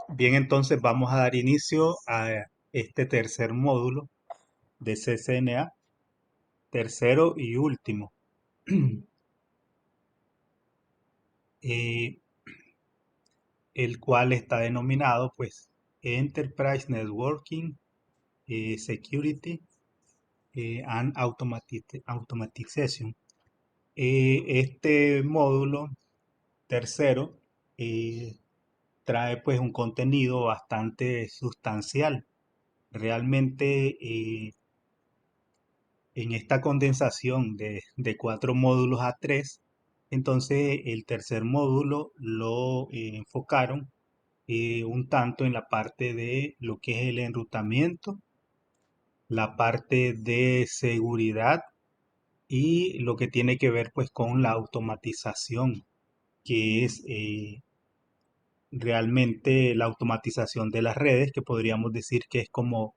Bien, entonces vamos a dar inicio a este tercer módulo de CCNA, tercero y último, eh, el cual está denominado pues Enterprise Networking, Security and Automatization. Este módulo tercero eh, trae pues un contenido bastante sustancial. Realmente en esta condensación de cuatro módulos a tres, entonces el tercer módulo lo enfocaron un tanto en la parte de lo que es el enrutamiento, la parte de seguridad y lo que tiene que ver pues con la automatización, que es realmente la automatización de las redes, que podríamos decir que es como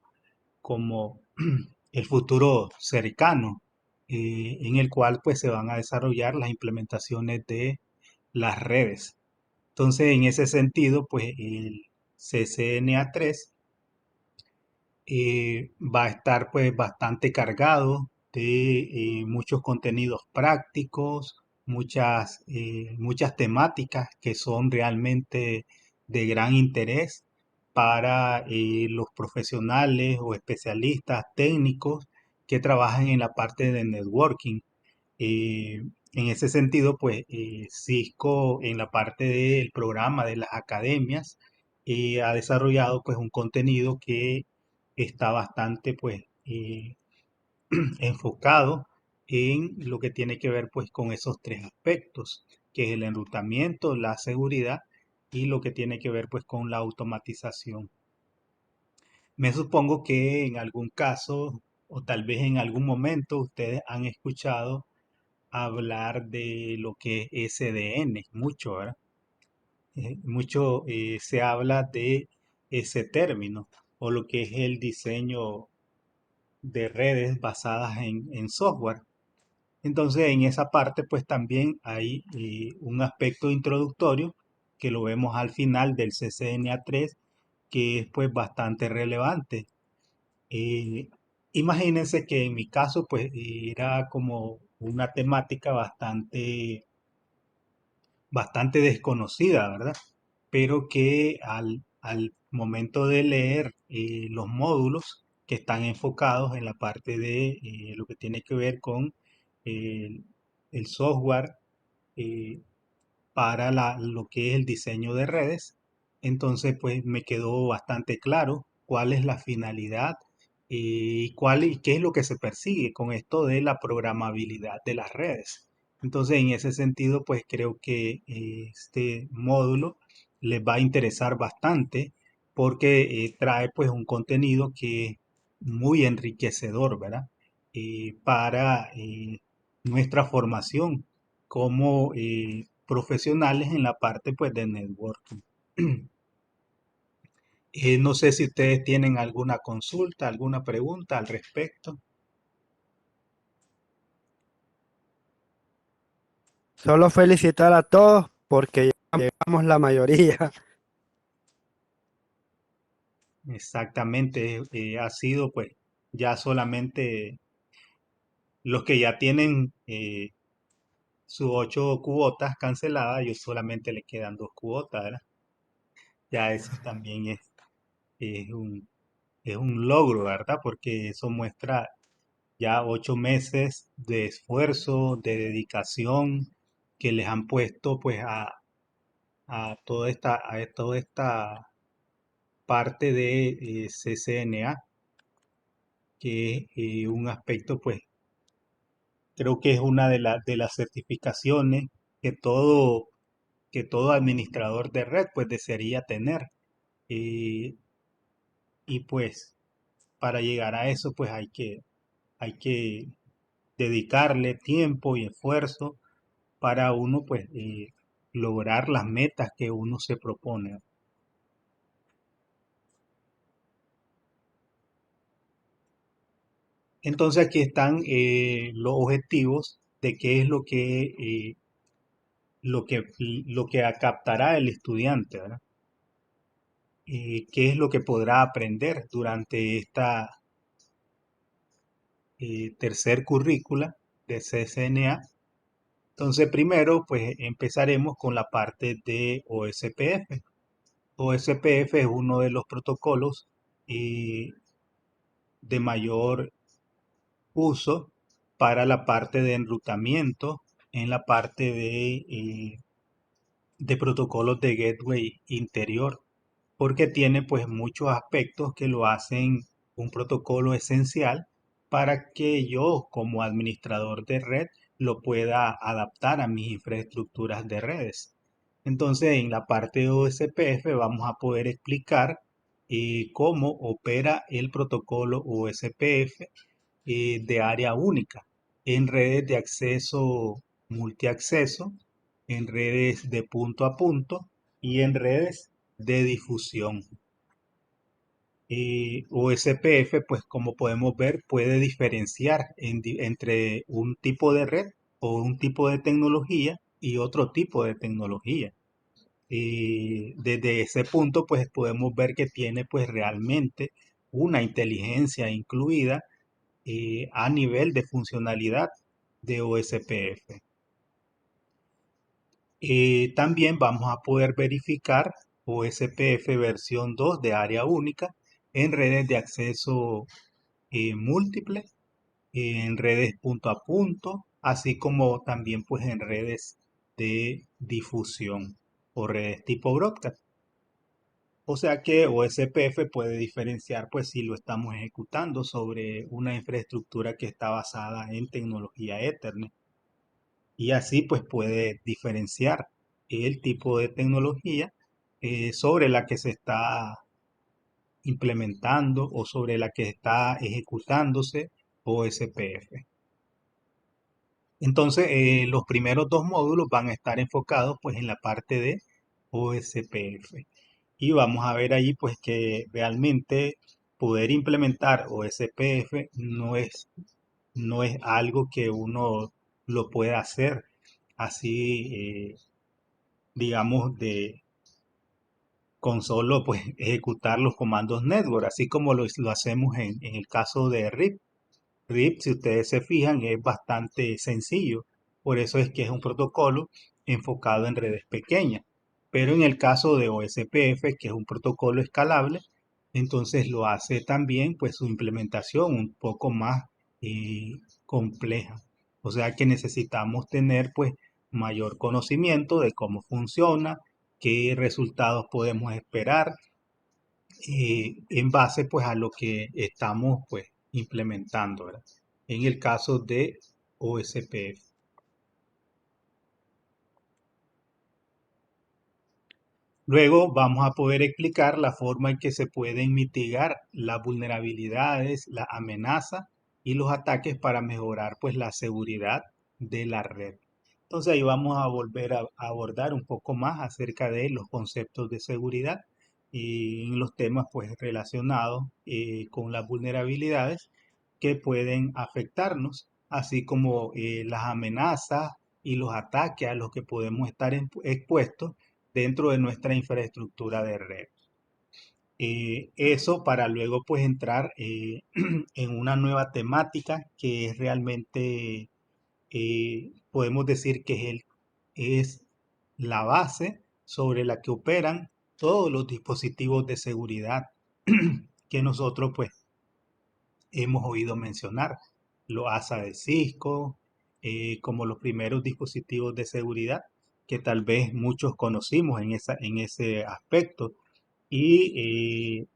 el futuro cercano, en el cual pues se van a desarrollar las implementaciones de las redes. Entonces, en ese sentido, pues el CCNA3 va a estar pues bastante cargado de muchos contenidos prácticos, muchas temáticas que son realmente de gran interés para los profesionales o especialistas técnicos que trabajan en la parte de networking. Eh, en ese sentido, pues Cisco en la parte del programa de las academias ha desarrollado pues un contenido que está bastante pues enfocado en lo que tiene que ver pues con esos tres aspectos, que es el enrutamiento, la seguridad y lo que tiene que ver pues con la automatización. Me supongo que en algún caso o tal vez en algún momento ustedes han escuchado hablar de lo que es SDN, mucho, ¿verdad? Mucho se habla de ese término o lo que es el diseño de redes basadas en software. Entonces, en esa parte, pues también hay un aspecto introductorio que lo vemos al final del CCNA3, que es pues bastante relevante. Eh, Imagínense que en mi caso, pues era como una temática bastante desconocida, ¿verdad? Pero que al momento de leer los módulos que están enfocados en la parte de lo que tiene que ver con eh, el software eh, para lo que es el diseño de redes, entonces pues me quedó bastante claro cuál es la finalidad y qué es lo que se persigue con esto de la programabilidad de las redes. Entonces, en ese sentido, pues creo que este módulo les va a interesar bastante porque trae pues un contenido que es muy enriquecedor, ¿verdad? Para nuestra formación como profesionales en la parte pues de networking. No sé si ustedes tienen alguna consulta, alguna pregunta al respecto. Solo felicitar a todos porque llegamos la mayoría. Exactamente, ha sido pues ya solamente los que ya tienen sus 8 cuotas canceladas, ellos solamente le quedan 2 cuotas, ¿verdad? Ya eso también es es un logro, ¿verdad? Porque eso muestra ya 8 meses de esfuerzo, de dedicación que les han puesto pues a toda esta parte de CCNA, que es un aspecto pues creo que es una de las certificaciones que que todo administrador de red pues desearía tener. Eh, y pues para llegar a eso pues hay que dedicarle tiempo y esfuerzo para uno pues lograr las metas que uno se propone. Entonces aquí están los objetivos de qué es lo que captará el estudiante, ¿verdad? qué es lo que podrá aprender durante esta tercer currícula de CCNA. Entonces, primero, pues empezaremos con la parte de OSPF. OSPF es uno de los protocolos eh, de mayor uso para la parte de enrutamiento en la parte de protocolos de gateway interior, porque tiene pues muchos aspectos que lo hacen un protocolo esencial para que yo como administrador de red lo pueda adaptar a mis infraestructuras de redes. Entonces, en la parte de OSPF vamos a poder explicar cómo opera el protocolo OSPF de área única en redes de acceso multiacceso, en redes de punto a punto y en redes de difusión. OSPF, pues como podemos ver, puede diferenciar entre un tipo de red o un tipo de tecnología y otro tipo de tecnología. Desde ese punto, pues podemos ver que tiene pues realmente una inteligencia incluida a nivel de funcionalidad de OSPF. También vamos a poder verificar OSPF versión 2 de área única en redes de acceso múltiple, en redes punto a punto, así como también pues en redes de difusión o redes tipo broadcast. O sea que OSPF puede diferenciar pues si lo estamos ejecutando sobre una infraestructura que está basada en tecnología Ethernet y así pues puede diferenciar el tipo de tecnología sobre la que se está implementando o sobre la que está ejecutándose OSPF. Entonces, los primeros dos módulos van a estar enfocados pues en la parte de OSPF. Y vamos a ver allí pues que realmente poder implementar OSPF no es algo que uno lo pueda hacer así, digamos, con solo pues ejecutar los comandos network, así como lo hacemos en el caso de RIP. RIP, si ustedes se fijan, es bastante sencillo. Por eso es que es un protocolo enfocado en redes pequeñas. Pero en el caso de OSPF, que es un protocolo escalable, entonces lo hace también pues su implementación un poco más compleja. O sea que necesitamos tener pues mayor conocimiento de cómo funciona, qué resultados podemos esperar en base pues a lo que estamos pues implementando, ¿verdad? En el caso de OSPF. Luego vamos a poder explicar la forma en que se pueden mitigar las vulnerabilidades, la amenaza y los ataques para mejorar pues la seguridad de la red. Entonces ahí vamos a volver a abordar un poco más acerca de los conceptos de seguridad y en los temas pues relacionados con las vulnerabilidades que pueden afectarnos, así como las amenazas y los ataques a los que podemos estar expuestos dentro de nuestra infraestructura de red. Eso para luego pues entrar en una nueva temática que es realmente, podemos decir que es la base sobre la que operan todos los dispositivos de seguridad que nosotros pues hemos oído mencionar. Los ASA de Cisco, como los primeros dispositivos de seguridad que tal vez muchos conocimos en ese aspecto. Y,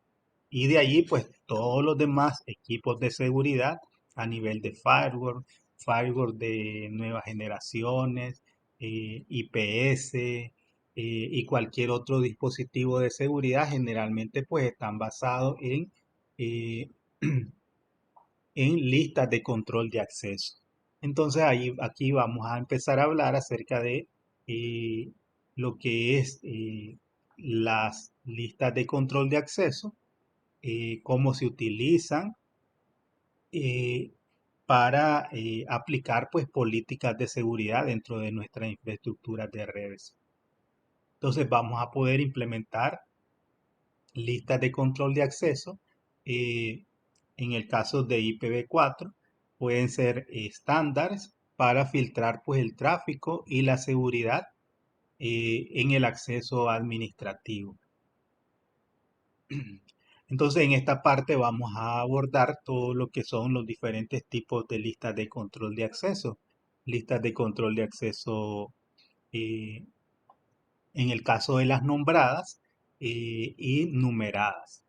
y de allí, pues todos los demás equipos de seguridad a nivel de firewall, firewall de nuevas generaciones, IPS y cualquier otro dispositivo de seguridad, generalmente pues están basados eh, en listas de control de acceso. Entonces aquí vamos a empezar a hablar acerca de eh, lo que es las listas de control de acceso, cómo se utilizan eh, para aplicar pues políticas de seguridad dentro de nuestra infraestructura de redes. Entonces vamos a poder implementar listas de control de acceso. eh, en el caso de IPv4, pueden ser estándares para filtrar pues el tráfico y la seguridad en el acceso administrativo. Entonces, en esta parte vamos a abordar todo lo que son los diferentes tipos de listas de control de acceso. Listas de control de acceso eh, en el caso de las nombradas y numeradas.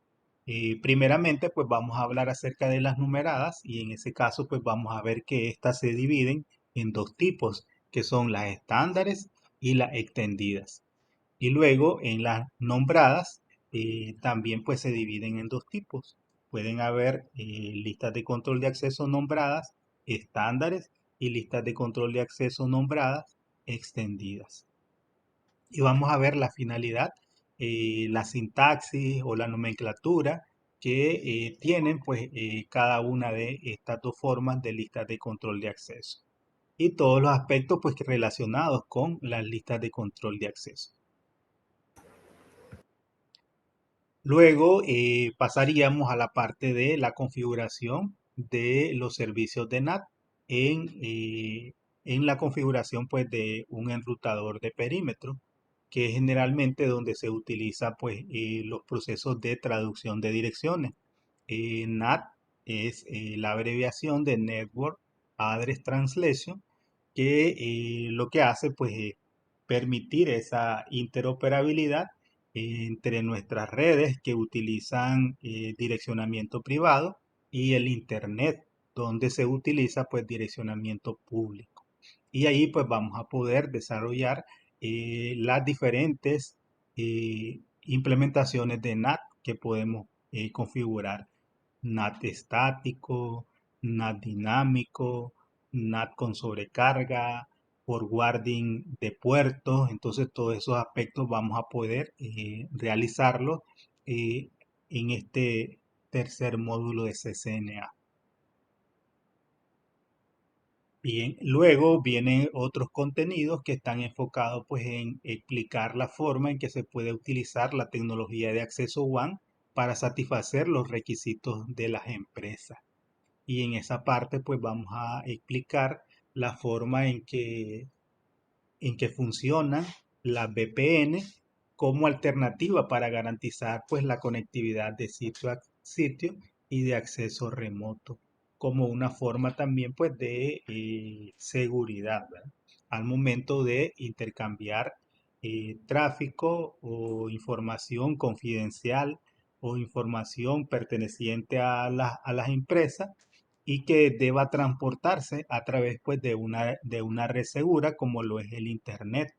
Primeramente, pues vamos a hablar acerca de las numeradas y en ese caso, pues vamos a ver que estas se dividen en dos tipos, que son las estándares y las extendidas. Y luego en las nombradas también pues se dividen en dos tipos. Pueden haber listas de control de acceso nombradas estándares y listas de control de acceso nombradas extendidas. Y vamos a ver la finalidad, la sintaxis o la nomenclatura que tienen pues cada una de estas dos formas de listas de control de acceso. Y todos los aspectos pues relacionados con las listas de control de acceso. Luego pasaríamos a la parte de la configuración de los servicios de NAT en la configuración pues de un enrutador de perímetro, que es generalmente donde se utiliza pues los procesos de traducción de direcciones. NAT es la abreviación de Network Address Translation, que lo que hace pues es permitir esa interoperabilidad entre nuestras redes que utilizan direccionamiento privado y el Internet, donde se utiliza pues direccionamiento público. Y ahí pues vamos a poder desarrollar las diferentes implementaciones de NAT que podemos configurar. NAT estático, NAT dinámico, NAT con sobrecarga, forwarding de puertos. Entonces todos esos aspectos vamos a poder realizarlos eh, en este tercer módulo de CCNA. Bien, luego vienen otros contenidos que están enfocados pues en explicar la forma en que se puede utilizar la tecnología de acceso WAN para satisfacer los requisitos de las empresas. Y en esa parte pues vamos a explicar la forma en que funcionan las VPN como alternativa para garantizar pues la conectividad de sitio a sitio y de acceso remoto, como una forma también pues de seguridad, ¿verdad? Al momento de intercambiar tráfico o información confidencial o información perteneciente a las empresas y que deba transportarse a través pues de una red segura como lo es el Internet.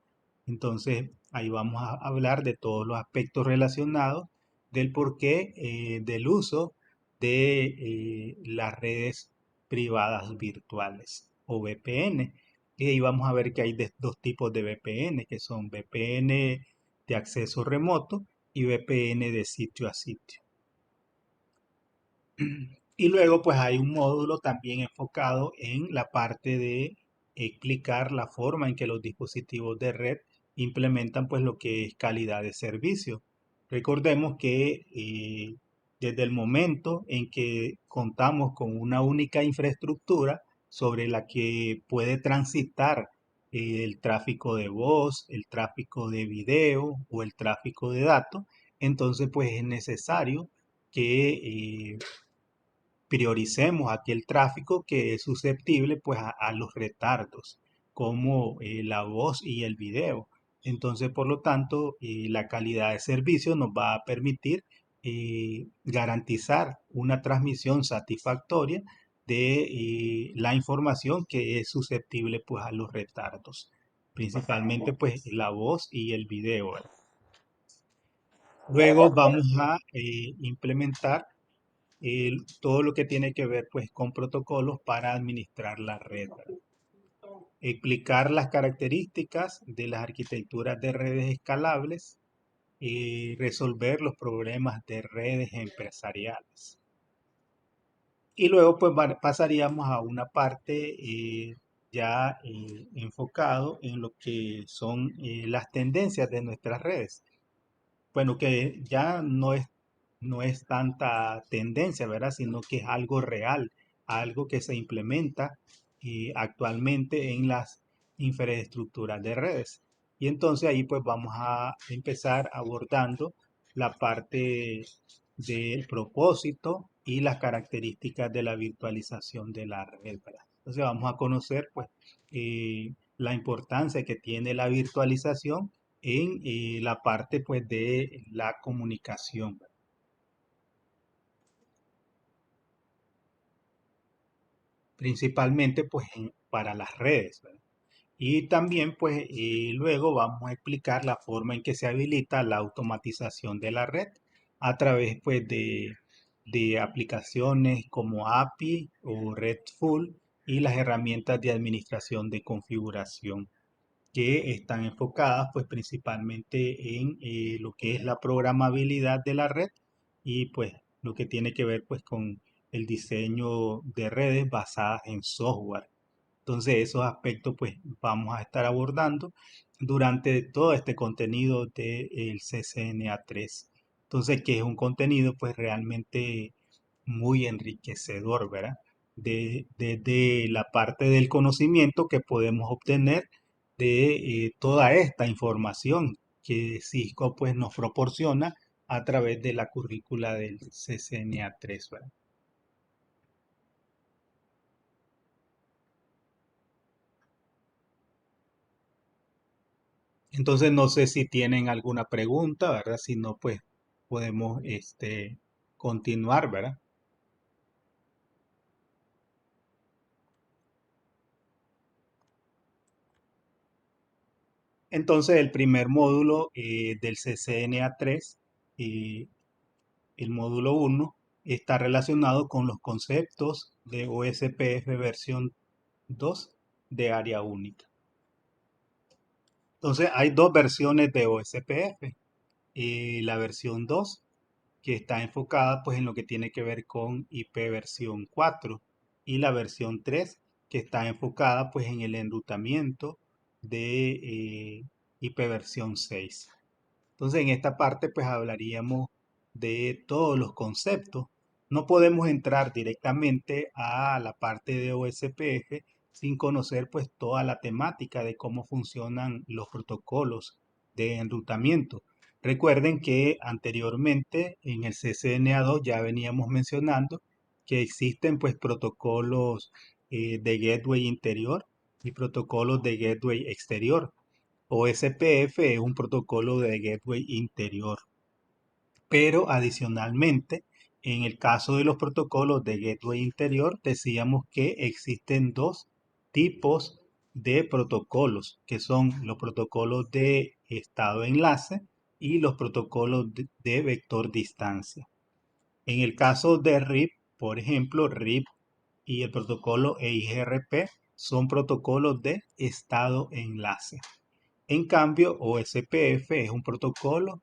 Entonces ahí vamos a hablar de todos los aspectos relacionados del porqué del uso de las redes privadas virtuales o VPN. Y ahí vamos a ver que hay dos tipos de VPN, que son VPN de acceso remoto y VPN de sitio a sitio. Y luego pues hay un módulo también enfocado en la parte de explicar la forma en que los dispositivos de red implementan pues lo que es calidad de servicio. Recordemos que desde el momento en que contamos con una única infraestructura sobre la que puede transitar el tráfico de voz, el tráfico de video o el tráfico de datos, entonces pues es necesario que prioricemos aquel tráfico que es susceptible pues a los retardos, como la voz y el video. Entonces, por lo tanto, la calidad de servicio nos va a permitir garantizar una transmisión satisfactoria de la información que es susceptible pues a los retardos, principalmente pues la voz y el video, ¿verdad? Luego vamos a implementar todo lo que tiene que ver pues con protocolos para administrar la red, ¿verdad? Explicar las características de las arquitecturas de redes escalables y resolver los problemas de redes empresariales. Y luego pues pasaríamos a una parte ya enfocado en lo que son las tendencias de nuestras redes. Bueno, que ya no es no es tanta tendencia, ¿verdad? Sino que es algo real, algo que se implementa actualmente en las infraestructuras de redes. Y entonces ahí pues vamos a empezar abordando la parte del propósito y las características de la virtualización de la red, ¿verdad? Entonces vamos a conocer pues la importancia que tiene la virtualización en la parte pues de la comunicación, ¿verdad? Principalmente pues para las redes, ¿verdad? Y también pues luego vamos a explicar la forma en que se habilita la automatización de la red a través pues de aplicaciones como API o RESTful y las herramientas de administración de configuración que están enfocadas pues principalmente en lo que es la programabilidad de la red y pues lo que tiene que ver pues con el diseño de redes basadas en software. Entonces esos aspectos pues vamos a estar abordando durante todo este contenido del CCNA3. Entonces, que es un contenido pues realmente muy enriquecedor, ¿verdad? Desde la parte del conocimiento que podemos obtener de toda esta información que Cisco pues nos proporciona a través de la currícula del CCNA3, ¿verdad? Entonces no sé si tienen alguna pregunta, ¿verdad? Si no, pues podemos continuar, ¿verdad? Entonces el primer módulo del CCNA3, eh, el módulo uno, está relacionado con los conceptos de OSPF versión 2 de área única. Entonces hay dos versiones de OSPF. La versión 2 que está enfocada pues en lo que tiene que ver con IP versión 4 y la versión 3 que está enfocada pues en el enrutamiento de IP versión 6. Entonces en esta parte pues hablaríamos de todos los conceptos. No podemos entrar directamente a la parte de OSPF sin conocer pues toda la temática de cómo funcionan los protocolos de enrutamiento. Recuerden que anteriormente en el CCNA2 ya veníamos mencionando que existen pues protocolos de gateway interior y protocolos de gateway exterior. OSPF es un protocolo de gateway interior, pero adicionalmente, en el caso de los protocolos de gateway interior, decíamos que existen dos tipos de protocolos, que son los protocolos de estado enlace y los protocolos de vector distancia. En el caso de RIP, por ejemplo, RIP y el protocolo EIGRP son protocolos de estado enlace. En cambio, OSPF es un protocolo,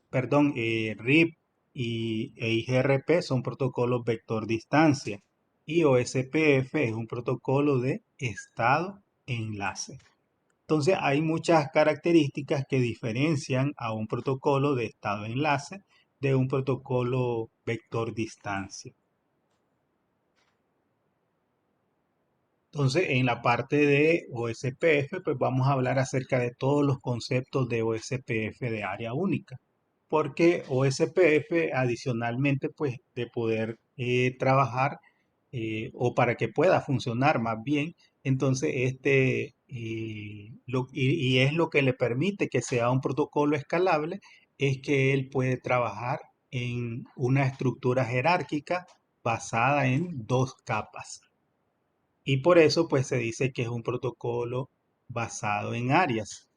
perdón, RIP y EIGRP son protocolos vector distancia y OSPF es un protocolo de estado enlace. Entonces hay muchas características que diferencian a un protocolo de estado enlace de un protocolo vector distancia. Entonces, en la parte de OSPF, pues vamos a hablar acerca de todos los conceptos de OSPF de área única, porque OSPF adicionalmente, pues de poder trabajar o para que pueda funcionar más bien, entonces y es lo que le permite que sea un protocolo escalable, es que él puede trabajar en una estructura jerárquica basada en dos capas. Y por eso pues se dice que es un protocolo basado en áreas,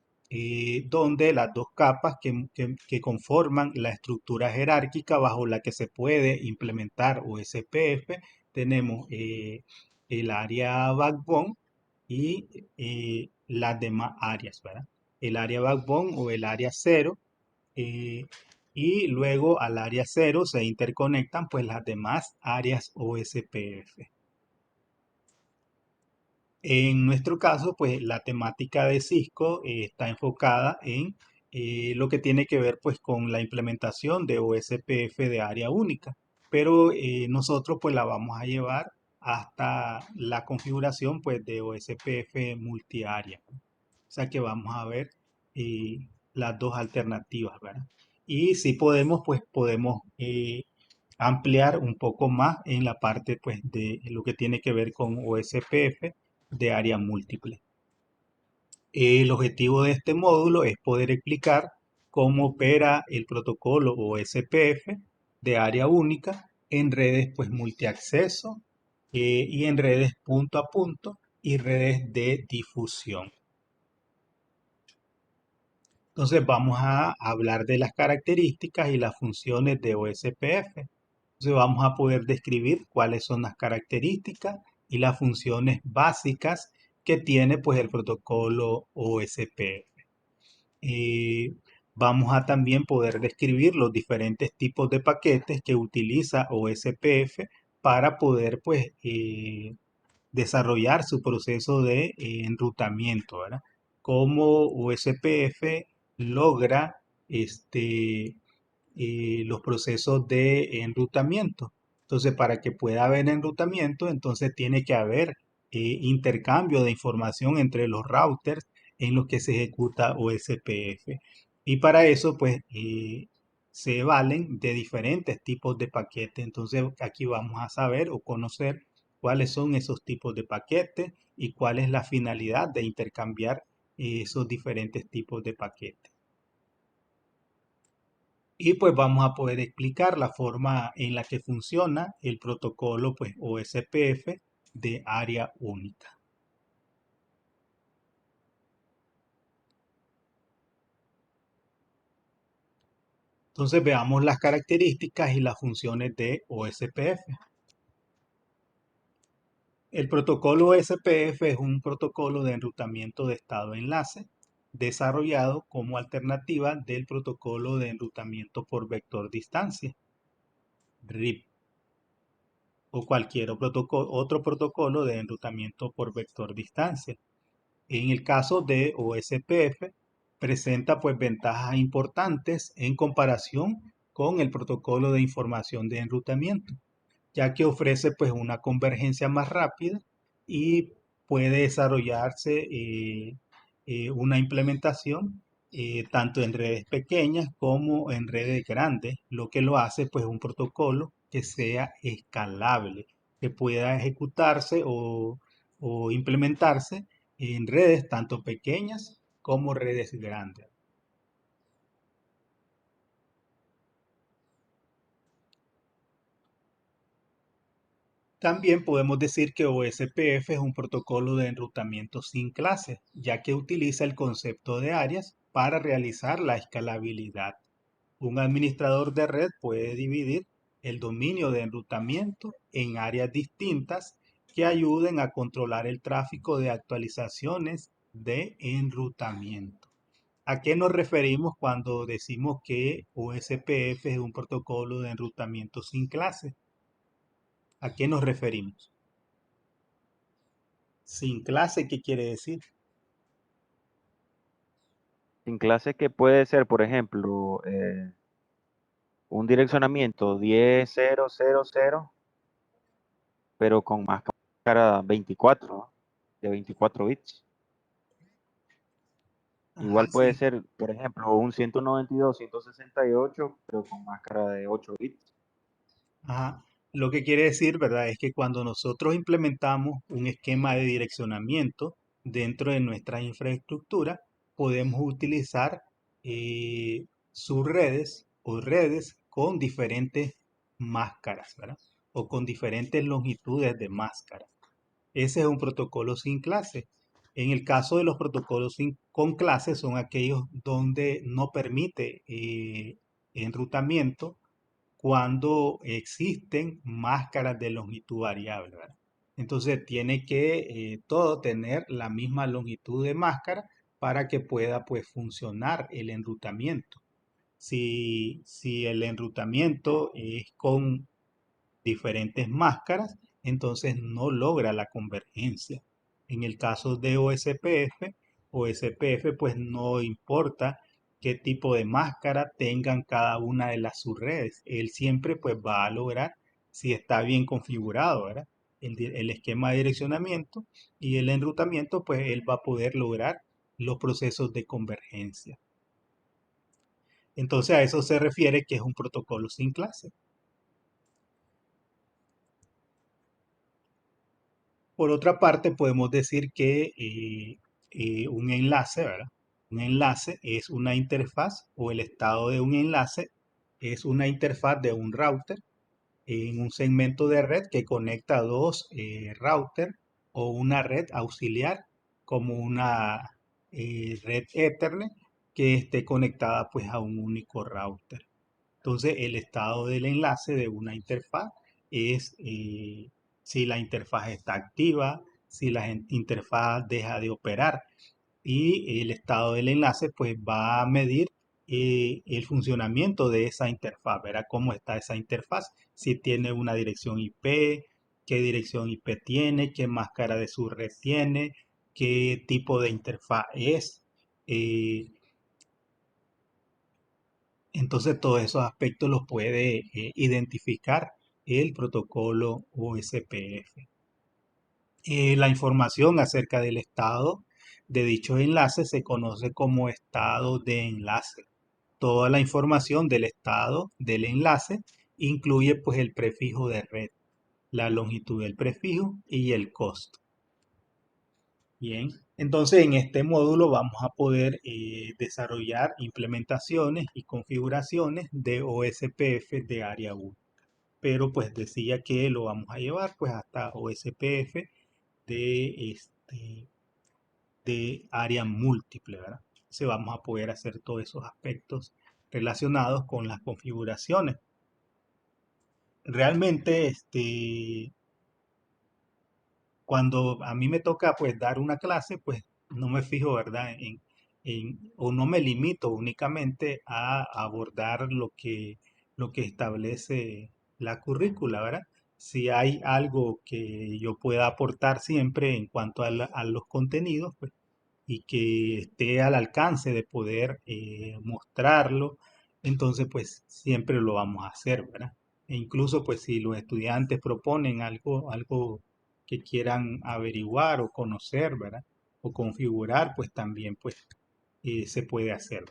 donde las dos capas que conforman la estructura jerárquica bajo la que se puede implementar OSPF, tenemos el área backbone y las demás áreas, ¿verdad? El área backbone o el área cero, eh, y luego al área cero se interconectan pues las demás áreas OSPF. En nuestro caso, pues la temática de Cisco está enfocada en lo que tiene que ver pues con la implementación de OSPF de área única. Pero nosotros pues la vamos a llevar hasta la configuración pues de OSPF multiárea. O sea que vamos a ver eh, las dos alternativas, ¿verdad? Y si podemos, pues podemos ampliar un poco más en la parte pues de lo que tiene que ver con OSPF de área múltiple. El objetivo de este módulo es poder explicar cómo opera el protocolo OSPF de área única en redes pues multiacceso y en redes punto a punto y redes de difusión. Entonces vamos a hablar de las características y las funciones de OSPF. Entonces vamos a poder describir cuáles son las características y las funciones básicas que tiene pues el protocolo OSPF. Y vamos a también poder describir los diferentes tipos de paquetes que utiliza OSPF para poder pues desarrollar su proceso de enrutamiento, ¿verdad? Cómo USPF logra los procesos de enrutamiento. Entonces, para que pueda haber enrutamiento, entonces tiene que haber intercambio de información entre los routers en los que se ejecuta OSPF. Y para eso, pues, se valen de diferentes tipos de paquetes. Entonces, aquí vamos a saber o conocer cuáles son esos tipos de paquetes y cuál es la finalidad de intercambiar esos diferentes tipos de paquetes. Y pues vamos a poder explicar la forma en la que funciona el protocolo pues OSPF de área única. Entonces veamos las características y las funciones de OSPF. El protocolo OSPF es un protocolo de enrutamiento de estado enlace desarrollado como alternativa del protocolo de enrutamiento por vector distancia, RIP, o cualquier otro protocolo de enrutamiento por vector distancia. En el caso de OSPF, presenta pues ventajas importantes en comparación con el protocolo de información de enrutamiento, ya que ofrece pues una convergencia más rápida y puede desarrollarse una implementación tanto en redes pequeñas como en redes grandes, lo que lo hace pues un protocolo que sea escalable, que pueda ejecutarse o implementarse en redes tanto pequeñas como redes grandes. También podemos decir que OSPF es un protocolo de enrutamiento sin clases, ya que utiliza el concepto de áreas para realizar la escalabilidad. Un administrador de red puede dividir el dominio de enrutamiento en áreas distintas que ayuden a controlar el tráfico de actualizaciones de enrutamiento. ¿A qué nos referimos cuando decimos que OSPF es un protocolo de enrutamiento sin clases? ¿A qué nos referimos? Sin clase, ¿qué quiere decir? En clase que puede ser, por ejemplo, un direccionamiento 10.0.0.0, pero con máscara 24, ¿no? De 24 bits. Ajá, Igual puede sí. ser, por ejemplo, un 192.168, pero con máscara de 8 bits. Ajá. Lo que quiere decir, ¿verdad? Es que cuando nosotros implementamos un esquema de direccionamiento dentro de nuestra infraestructura, podemos utilizar subredes o redes con diferentes máscaras, ¿verdad? O con diferentes longitudes de máscara. Ese es un protocolo sin clase. En el caso de los protocolos con clase son aquellos donde no permite enrutamiento cuando existen máscaras de longitud variable, ¿verdad? Entonces tiene que todo tener la misma longitud de máscara para que pueda pues funcionar el enrutamiento. Si el enrutamiento es con diferentes máscaras, entonces no logra la convergencia. En el caso de OSPF, OSPF pues no importa qué tipo de máscara tengan cada una de las subredes. Él siempre pues va a lograr si está bien configurado, ¿verdad? El esquema de direccionamiento y el enrutamiento, pues él va a poder lograr los procesos de convergencia. Entonces a eso se refiere que es un protocolo sin clase. Por otra parte, podemos decir que un enlace, ¿verdad? Un enlace es una interfaz o el estado de un enlace es una interfaz de un router en un segmento de red que conecta dos routers o una red auxiliar como una red Ethernet que esté conectada pues a un único router. Entonces, el estado del enlace de una interfaz es si la interfaz está activa, si la interfaz deja de operar. Y el estado del enlace pues va a medir el funcionamiento de esa interfaz, verá cómo está esa interfaz, si tiene una dirección IP, qué dirección IP tiene, qué máscara de su red tiene, qué tipo de interfaz es. eh, entonces todos esos aspectos los puede identificar el protocolo OSPF. La información acerca del estado de dicho enlace se conoce como estado de enlace. Toda la información del estado del enlace incluye pues el prefijo de red, la longitud del prefijo y el costo. Bien, entonces en este módulo vamos a poder desarrollar implementaciones y configuraciones de OSPF de área 1. Pero pues decía que lo vamos a llevar pues hasta OSPF de área múltiple, ¿verdad? Entonces vamos a poder hacer todos esos aspectos relacionados con las configuraciones. Realmente, cuando a mí me toca pues dar una clase, pues no me fijo, ¿verdad? O no me limito únicamente a abordar lo que establece la currícula, ¿verdad? Si hay algo que yo pueda aportar siempre en cuanto a los contenidos, pues y que esté al alcance de poder mostrarlo, entonces pues siempre lo vamos a hacer, ¿verdad? E incluso pues si los estudiantes proponen algo que quieran averiguar o conocer, ¿verdad? O configurar, pues también pues se puede hacer.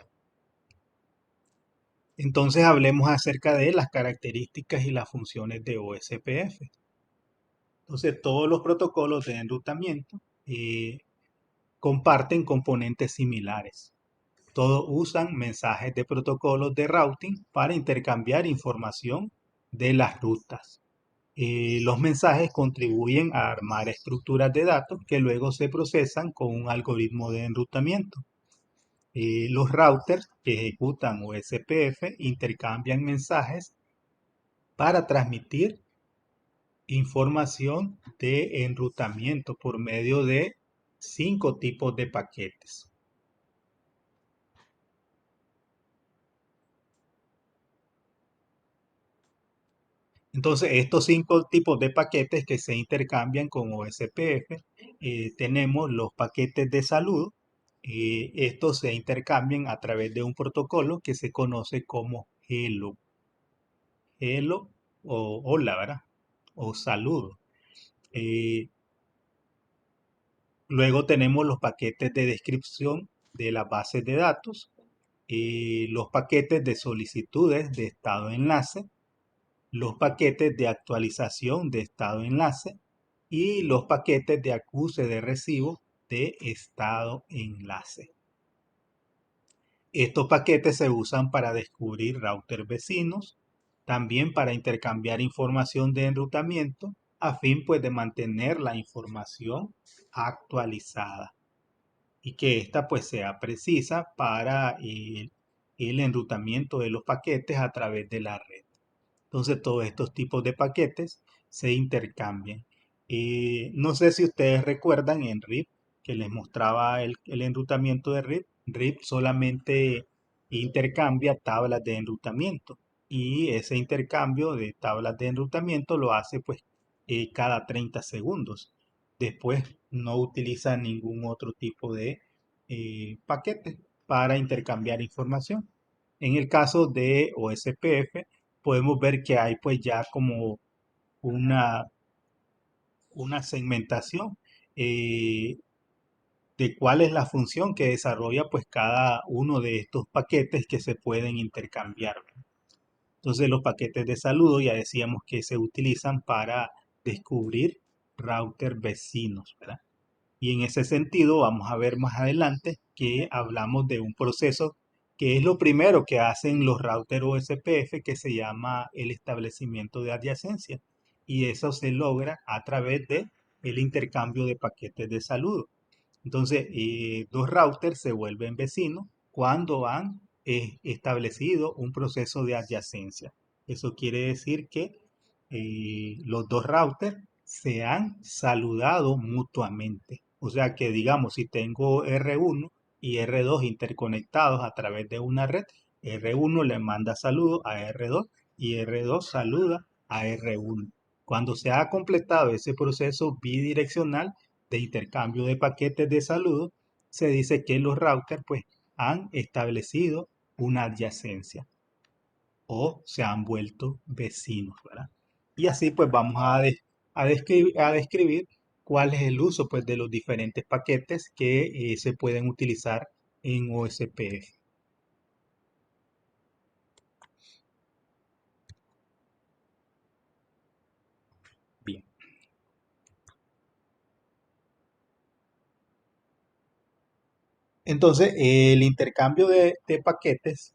Entonces hablemos acerca de las características y las funciones de OSPF. Entonces todos los protocolos de enrutamiento comparten componentes similares. Todos usan mensajes de protocolos de routing para intercambiar información de las rutas. Los mensajes contribuyen a armar estructuras de datos que luego se procesan con un algoritmo de enrutamiento. Los routers que ejecutan OSPF intercambian mensajes para transmitir información de enrutamiento por medio de 5 tipos de paquetes. Entonces, estos 5 tipos de paquetes que se intercambian con OSPF, tenemos los paquetes de saludo. Estos se intercambian a través de un protocolo que se conoce como Hello. Hello o hola, ¿verdad? O saludo. Eh, Luego tenemos los paquetes de descripción de las bases de datos, los paquetes de solicitudes de estado enlace, los paquetes de actualización de estado enlace y los paquetes de acuse de recibo de estado enlace. Estos paquetes se usan para descubrir routers vecinos, también para intercambiar información de enrutamiento, a fin pues de mantener la información actualizada y que ésta pues sea precisa para el enrutamiento de los paquetes a través de la red. Entonces todos estos tipos de paquetes se intercambian. No sé si ustedes recuerdan en RIP que les mostraba el enrutamiento de RIP. RIP solamente intercambia tablas de enrutamiento y ese intercambio de tablas de enrutamiento lo hace pues cada 30 segundos. Después no utiliza ningún otro tipo de paquete. para intercambiar información. En el caso de OSPF, podemos ver que hay pues ya como una, una segmentación eh, de cuál es la función que desarrolla pues cada uno de estos paquetes que se pueden intercambiar. Entonces los paquetes de saludo ya decíamos que se utilizan para descubrir router vecinos, ¿verdad? Y en ese sentido vamos a ver más adelante que hablamos de un proceso que es lo primero que hacen los routers OSPF, que se llama el establecimiento de adyacencia. Y eso se logra a través de el intercambio de paquetes de saludo. Entonces, dos routers se vuelven vecinos cuando han establecido un proceso de adyacencia. Eso quiere decir que los dos routers se han saludado mutuamente. O sea que, digamos, si tengo R1 y R2 interconectados a través de una red, R1 le manda saludos a R2 y R2 saluda a R1. Cuando se ha completado ese proceso bidireccional, de intercambio de paquetes de saludo, se dice que los routers pues han establecido una adyacencia o se han vuelto vecinos, ¿verdad? Y así pues vamos a describir cuál es el uso pues de los diferentes paquetes que se pueden utilizar en OSPF. Bien. Entonces, el intercambio de paquetes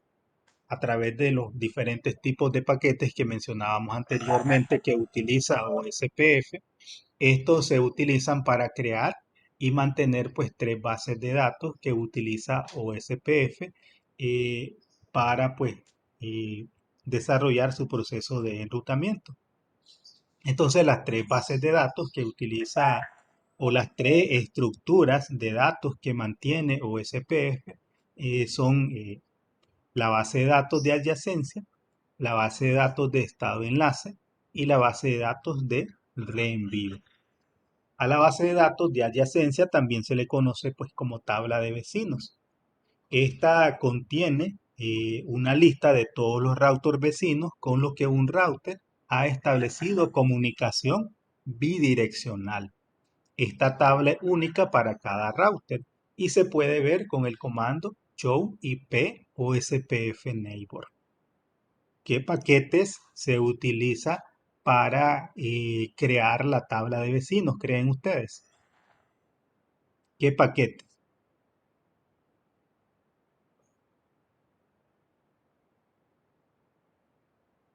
a través de los diferentes tipos de paquetes que mencionábamos anteriormente que utiliza OSPF. Estos se utilizan para crear y mantener pues tres bases de datos que utiliza OSPF eh, para pues eh, desarrollar su proceso de enrutamiento. Entonces las tres bases de datos que utiliza o las tres estructuras de datos que mantiene OSPF son la base de datos de adyacencia, la base de datos de estado de enlace y la base de datos de reenvío. A la base de datos de adyacencia también se le conoce pues como tabla de vecinos. Esta contiene una lista de todos los routers vecinos con los que un router ha establecido comunicación bidireccional. Esta tabla es única para cada router y se puede ver con el comando show IP o SPF neighbor. ¿Qué paquetes se utiliza para crear la tabla de vecinos? ¿Creen ustedes? ¿Qué paquetes?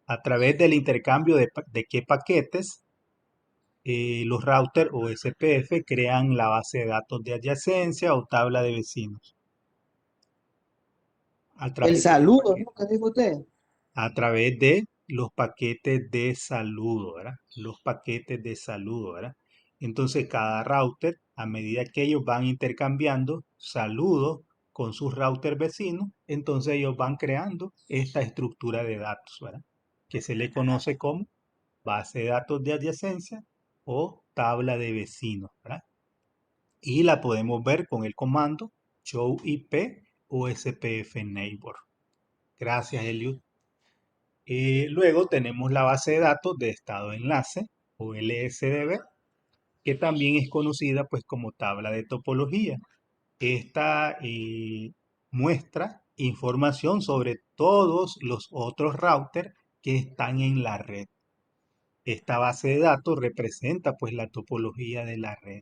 A través del intercambio de qué paquetes los routers o SPF crean la base de datos de adyacencia o tabla de vecinos. A El través de qué saludo, paquetes. ¿no? ¿Qué dijo usted? A través de los paquetes de saludo, ¿verdad? Los paquetes de saludo, ¿verdad? Entonces cada router, a medida que ellos van intercambiando saludos con sus routers vecinos, entonces ellos van creando esta estructura de datos, ¿verdad? Que se le conoce como base de datos de adyacencia o tabla de vecinos, ¿verdad? Y la podemos ver con el comando show IP o SPF neighbor. Gracias, Eliud. Luego tenemos la base de datos de estado de enlace o LSDB, que también es conocida pues como tabla de topología. Esta muestra información sobre todos los otros routers que están en la red. Esta base de datos representa pues la topología de la red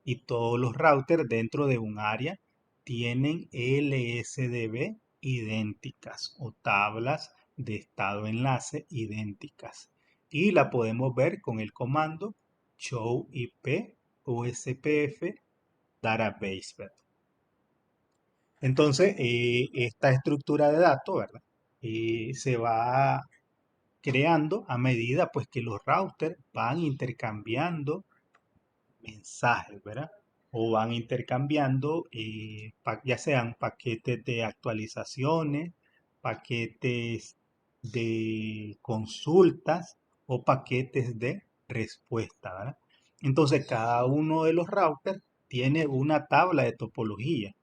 y todos los routers dentro de un área tienen LSDB idénticas o tablas de estado enlace idénticas y la podemos ver con el comando show IP o SPF database, ¿verdad? Entonces, esta estructura de datos, ¿verdad? Se va creando a medida pues que los routers van intercambiando mensajes, ¿verdad? O van intercambiando, ya sean paquetes de actualizaciones, paquetes de consultas o paquetes de respuesta, ¿verdad? Entonces, cada uno de los routers tiene una tabla de topología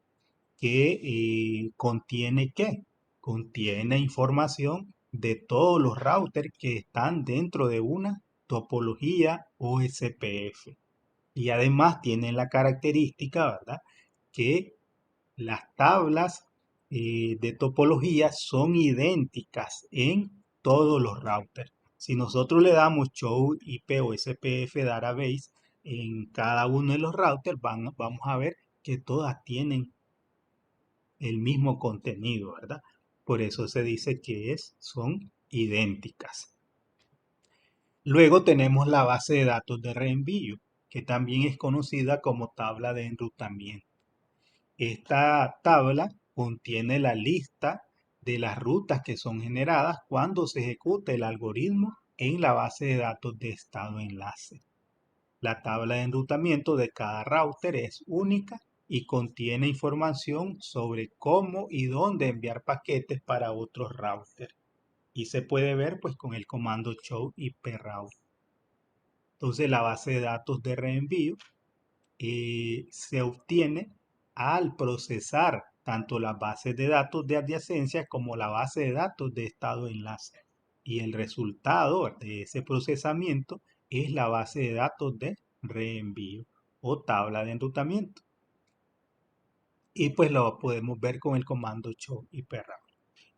que contiene ¿qué? Contiene información de todos los routers que están dentro de una topología OSPF. Y además tienen la característica, ¿verdad? Que las tablas de topología son idénticas en todos los routers. Si nosotros le damos show IP o SPF database en cada uno de los routers, vamos a ver que todas tienen el mismo contenido, ¿verdad? Por eso se dice que son idénticas. Luego tenemos la base de datos de reenvío, que también es conocida como tabla de enrutamiento. Esta tabla contiene la lista de las rutas que son generadas cuando se ejecuta el algoritmo en la base de datos de estado enlace. La tabla de enrutamiento de cada router es única y contiene información sobre cómo y dónde enviar paquetes para otros routers. Y se puede ver pues con el comando show iproute. Entonces la base de datos de reenvío se obtiene al procesar tanto las bases de datos de adyacencia como la base de datos de estado enlace. Y el resultado de ese procesamiento es la base de datos de reenvío o tabla de enrutamiento. Y pues lo podemos ver con el comando show iproute.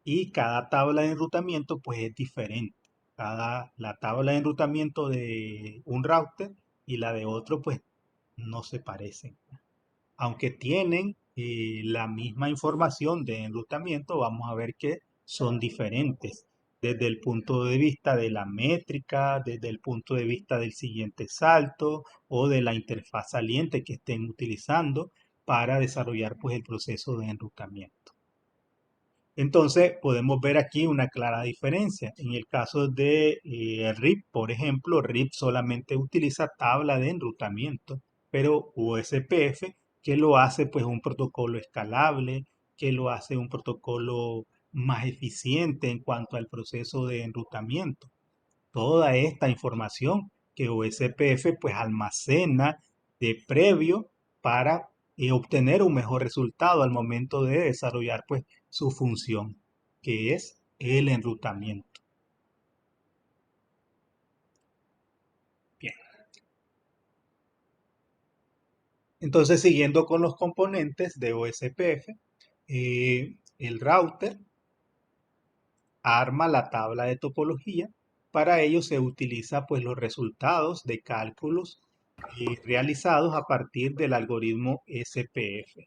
Y cada tabla de enrutamiento pues es diferente. La tabla de enrutamiento de un router y la de otro pues no se parecen. Aunque tienen la misma información de enrutamiento, vamos a ver que son diferentes desde el punto de vista de la métrica, desde el punto de vista del siguiente salto o de la interfaz saliente que estén utilizando para desarrollar pues el proceso de enrutamiento. Entonces podemos ver aquí una clara diferencia. En el caso de RIP, por ejemplo, RIP solamente utiliza tabla de enrutamiento, pero USPF que lo hace pues un protocolo escalable, que lo hace un protocolo más eficiente en cuanto al proceso de enrutamiento. Toda esta información que OSPF pues almacena de previo para obtener un mejor resultado al momento de desarrollar pues su función, que es el enrutamiento. Bien. Entonces, siguiendo con los componentes de OSPF, el router arma la tabla de topología. Para ello se utiliza pues los resultados de cálculos realizados a partir del algoritmo SPF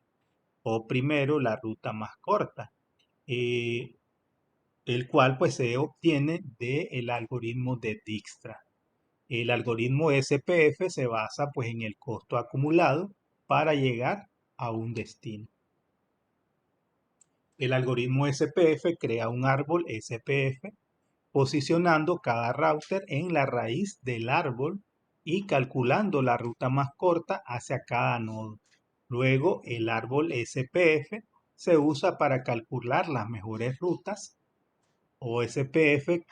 o primero la ruta más corta, eh, el cual pues se obtiene del algoritmo de Dijkstra. El algoritmo SPF se basa pues en el costo acumulado para llegar a un destino. El algoritmo SPF crea un árbol SPF posicionando cada router en la raíz del árbol y calculando la ruta más corta hacia cada nodo. Luego, el árbol SPF se usa para calcular las mejores rutas o SPF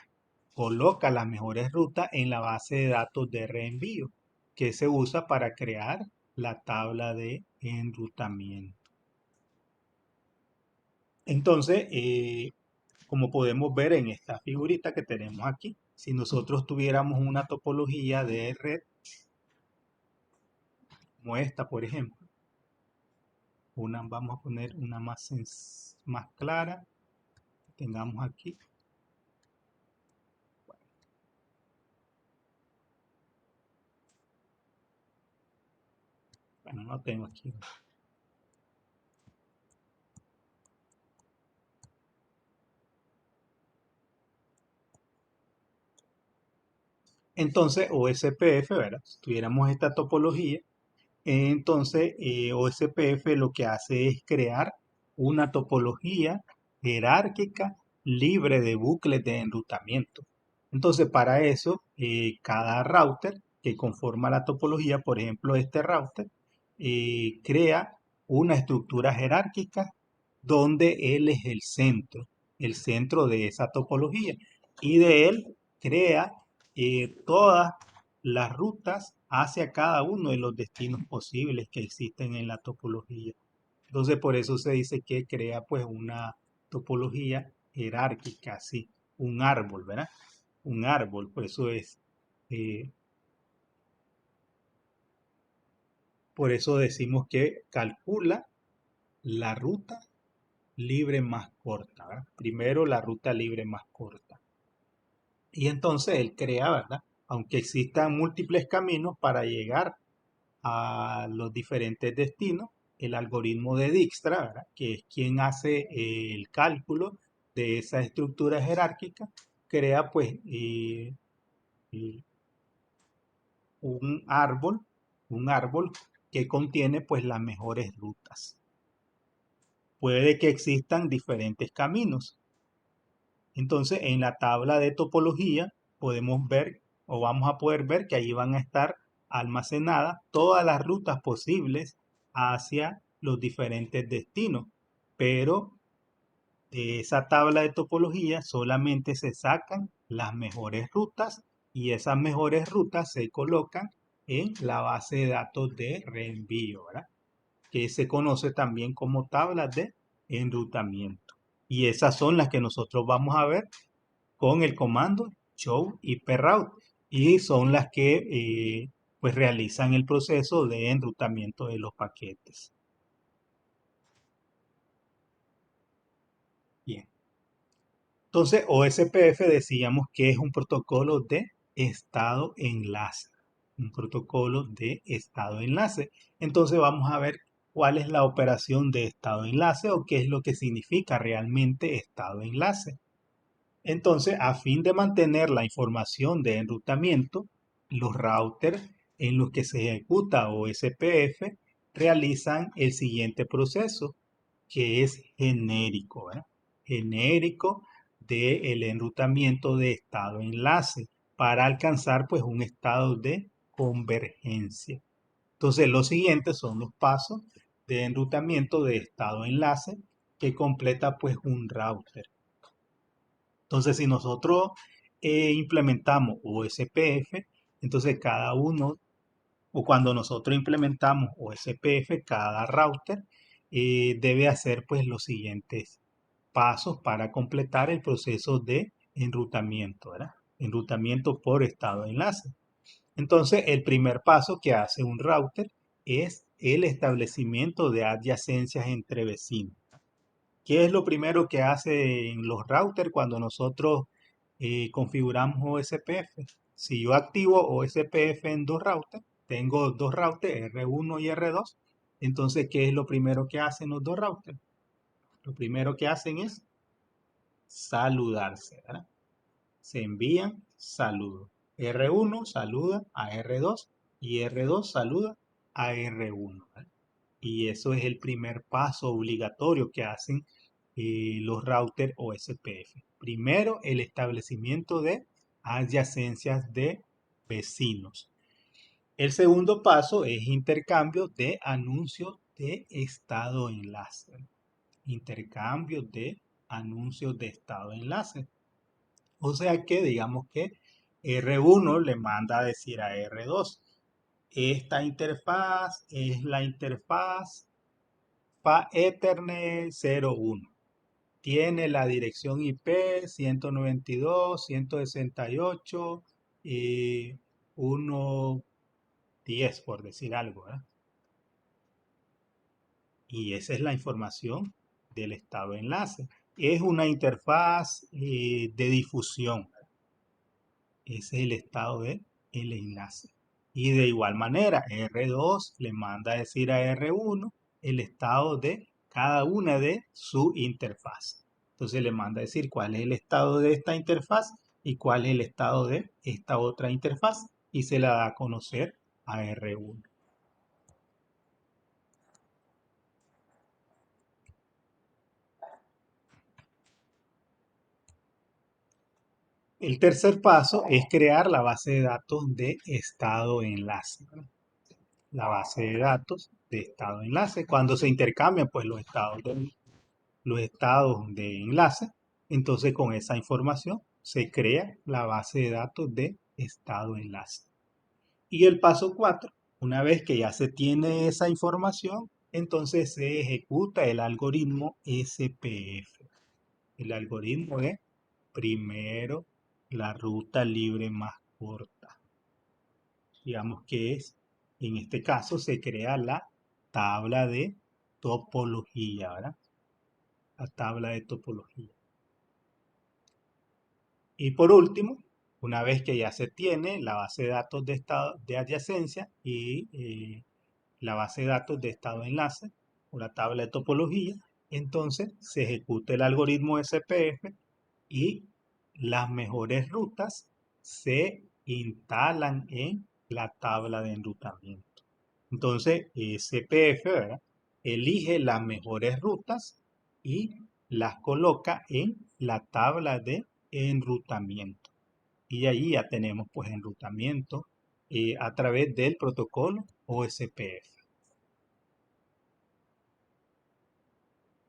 coloca las mejores rutas en la base de datos de reenvío que se usa para crear la tabla de enrutamiento. Entonces, como podemos ver en esta figurita que tenemos aquí, si nosotros tuviéramos una topología de red, como esta, por ejemplo, vamos a poner una más clara, que tengamos aquí. Bueno, no tengo aquí. Entonces, OSPF, ¿verdad? Si tuviéramos esta topología, entonces OSPF lo que hace es crear una topología jerárquica libre de bucles de enrutamiento. Entonces, para eso, cada router que conforma la topología, por ejemplo, este router, crea una estructura jerárquica donde él es el centro de esa topología. Y de él crea todas las rutas hacia cada uno de los destinos posibles que existen en la topología. Entonces por eso se dice que crea pues una topología jerárquica, así, un árbol, ¿verdad? Un árbol, eh, por eso decimos que calcula la ruta libre más corta, ¿verdad? Primero la ruta libre más corta. Y entonces él crea, ¿verdad? Aunque existan múltiples caminos para llegar a los diferentes destinos, el algoritmo de Dijkstra, ¿verdad? Que es quien hace el cálculo de esa estructura jerárquica, crea pues eh, un árbol, un árbol que contiene pues las mejores rutas. Puede que existan diferentes caminos. Entonces, en la tabla de topología podemos ver o vamos a poder ver que ahí van a estar almacenadas todas las rutas posibles hacia los diferentes destinos. Pero de esa tabla de topología solamente se sacan las mejores rutas y esas mejores rutas se colocan en la base de datos de reenvío, ¿verdad? Que se conoce también como tablas de enrutamiento. Y esas son las que nosotros vamos a ver con el comando show hiperroute y son las que pues realizan el proceso de enrutamiento de los paquetes. Bien. Entonces, OSPF decíamos que es un protocolo de estado-enlace. Un protocolo de estado-enlace. Entonces vamos a ver cuál es la operación de estado-enlace o qué es lo que significa realmente estado-enlace. Entonces, a fin de mantener la información de enrutamiento, los routers en los que se ejecuta OSPF realizan el siguiente proceso, que es genérico, ¿verdad? Genérico del enrutamiento de estado enlace para alcanzar pues un estado de convergencia. Entonces, los siguientes son los pasos de enrutamiento de estado enlace que completa pues un router. Entonces, si nosotros implementamos OSPF, entonces cada uno, o cuando nosotros implementamos OSPF, cada router debe hacer pues los siguientes pasos para completar el proceso de enrutamiento, ¿verdad? Enrutamiento por estado de enlace. Entonces, el primer paso que hace un router es el establecimiento de adyacencias entre vecinos. ¿Qué es lo primero que hacen los routers cuando nosotros configuramos OSPF? Si yo activo OSPF en dos routers, tengo dos routers, R1 y R2, entonces, ¿qué es lo primero que hacen los dos routers? Lo primero que hacen es saludarse, ¿verdad? Se envían saludos. R1 saluda a R2 y R2 saluda a R1, ¿verdad? Y eso es el primer paso obligatorio que hacen los routers OSPF. Primero, el establecimiento de adyacencias de vecinos. El segundo paso es intercambio de anuncios de estado enlace. Intercambio de anuncios de estado enlace. O sea que digamos que R1 le manda a decir a R2, esta interfaz es la interfaz Ethernet 01. Tiene la dirección IP 192.168 y 1.10 por decir algo, ¿verdad? Y esa es la información del estado enlace. Es una interfaz de difusión. Ese es el estado del enlace. Y de igual manera, R2 le manda a decir a R1 el estado de cada una de su interfaz. Entonces le manda a decir cuál es el estado de esta interfaz y cuál es el estado de esta otra interfaz y se la da a conocer a R1. El tercer paso es crear la base de datos de estado enlace, ¿verdad? La base de datos de estado enlace. Cuando se intercambian pues los estados de enlace, entonces con esa información se crea la base de datos de estado enlace. Y el paso 4, una vez que ya se tiene esa información, entonces se ejecuta el algoritmo SPF. El algoritmo es primero la ruta libre más corta. Digamos que es, en este caso se crea la tabla de topología, ¿verdad? La tabla de topología. Y por último, una vez que ya se tiene la base de datos de estado de adyacencia y la base de datos de estado de enlace o la tabla de topología, entonces se ejecuta el algoritmo SPF y las mejores rutas se instalan en la tabla de enrutamiento. Entonces, SPF, ¿verdad? Elige las mejores rutas y las coloca en la tabla de enrutamiento. Y ahí ya tenemos pues enrutamiento a través del protocolo OSPF.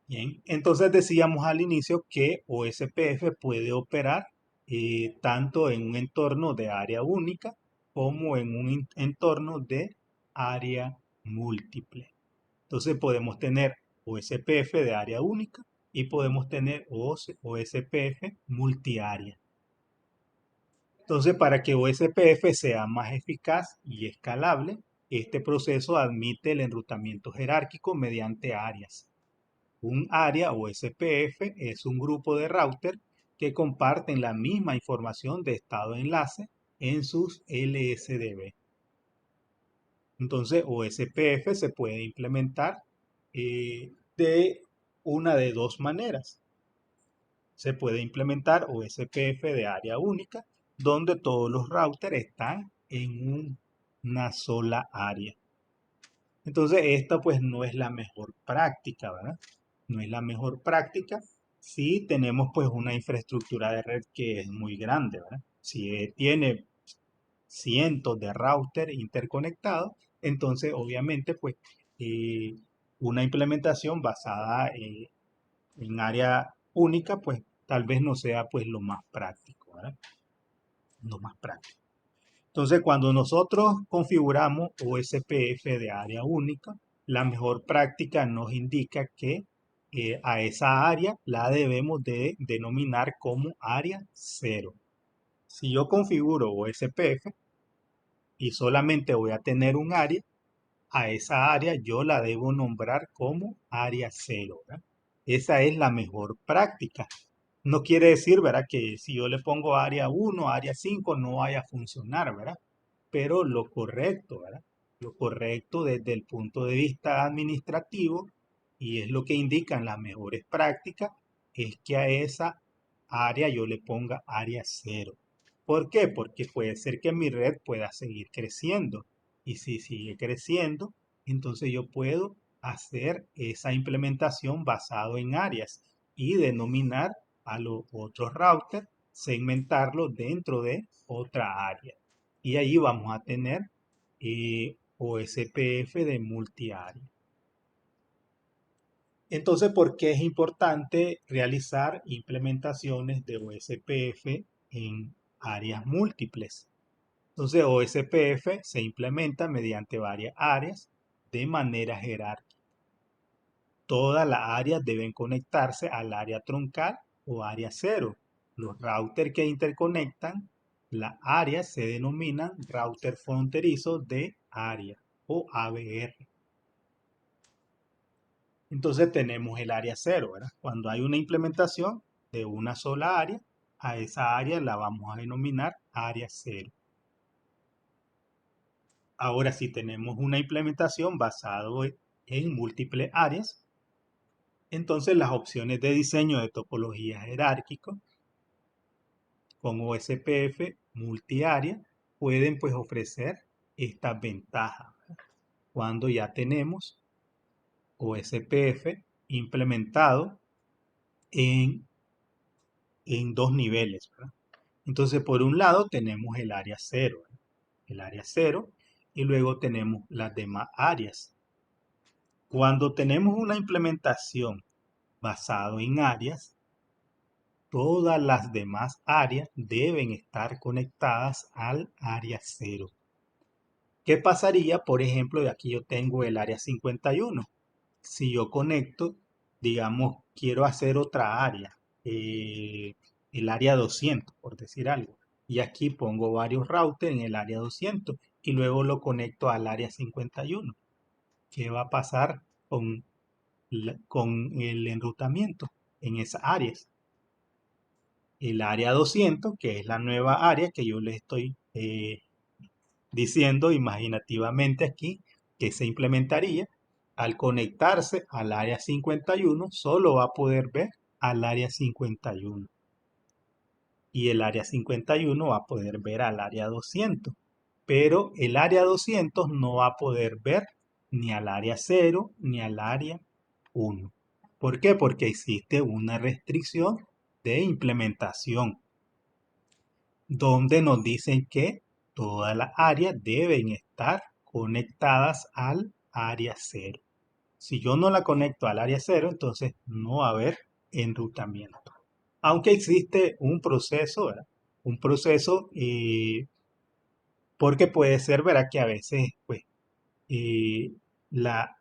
Bien, entonces decíamos al inicio que OSPF puede operar tanto en un entorno de área única como en un entorno de área múltiple. Entonces podemos tener OSPF de área única y podemos tener OSPF multiárea. Entonces, para que OSPF sea más eficaz y escalable, este proceso admite el enrutamiento jerárquico mediante áreas. Un área o SPF es un grupo de router que comparten la misma información de estado de enlace en sus LSDB. Entonces, OSPF se puede implementar de una de dos maneras. Se puede implementar OSPF de área única, donde todos los routers están en una sola área. Entonces, esta pues no es la mejor práctica, ¿verdad? No es la mejor práctica si tenemos pues una infraestructura de red que es muy grande, ¿verdad? Si tiene cientos de routers interconectados, entonces obviamente pues eh, una implementación basada en área única pues tal vez no sea pues lo más práctico, ¿verdad? Lo más práctico. Entonces, cuando nosotros configuramos OSPF de área única, la mejor práctica nos indica que a esa área la debemos de denominar como área 0. Si yo configuro OSPF y solamente voy a tener un área, a esa área yo la debo nombrar como área 0, ¿verdad? Esa es la mejor práctica. No quiere decir, ¿verdad?, que si yo le pongo área 1, área 5 no vaya a funcionar, ¿verdad? Pero lo correcto, ¿verdad? Lo correcto desde el punto de vista administrativo, y es lo que indican las mejores prácticas, es que a esa área yo le ponga área 0. ¿Por qué? Porque puede ser que mi red pueda seguir creciendo. Y si sigue creciendo, entonces yo puedo hacer esa implementación basado en áreas y denominar a los otros routers, segmentarlos dentro de otra área. Y ahí vamos a tener OSPF de multiárea. Entonces, ¿por qué es importante realizar implementaciones de OSPF en áreas múltiples? Entonces, OSPF se implementa mediante varias áreas de manera jerárquica. Todas las áreas deben conectarse al área troncal o área 0. Los routers que interconectan las áreas se denominan router fronterizo de área o ABR. Entonces tenemos el área 0, ¿verdad? Cuando hay una implementación de una sola área, a esa área la vamos a denominar área 0. Ahora, si tenemos una implementación basada en múltiples áreas, entonces las opciones de diseño de topología jerárquico con OSPF multiárea pueden pues ofrecer estas ventajas, ¿verdad? Cuando ya tenemos OSPF implementado en, en dos niveles, ¿verdad? Entonces, por un lado tenemos el área 0, ¿verdad? El área 0 y luego tenemos las demás áreas. Cuando tenemos una implementación basado en áreas, todas las demás áreas deben estar conectadas al área 0. ¿Qué pasaría? Por ejemplo, de aquí yo tengo el área 51. si yo conecto, digamos, quiero hacer otra área, eh, el área 200, por decir algo. Y aquí pongo varios routers en el área 200 y luego lo conecto al área 51. ¿Qué va a pasar con el enrutamiento en esas áreas? El área 200, que es la nueva área que yo le estoy diciendo imaginativamente aquí, que se implementaría, al conectarse al área 51, solo va a poder ver al área 51. Y el área 51 va a poder ver al área 200. Pero el área 200 no va a poder ver ni al área 0 ni al área 1. ¿Por qué? Porque existe una restricción de implementación donde nos dicen que todas las áreas deben estar conectadas al área 0. Si yo no la conecto al área 0, entonces no va a haber enrutamiento. Aunque existe un proceso, ¿verdad? Un proceso, porque puede ser, ¿verdad? Que a veces, pues, eh, la,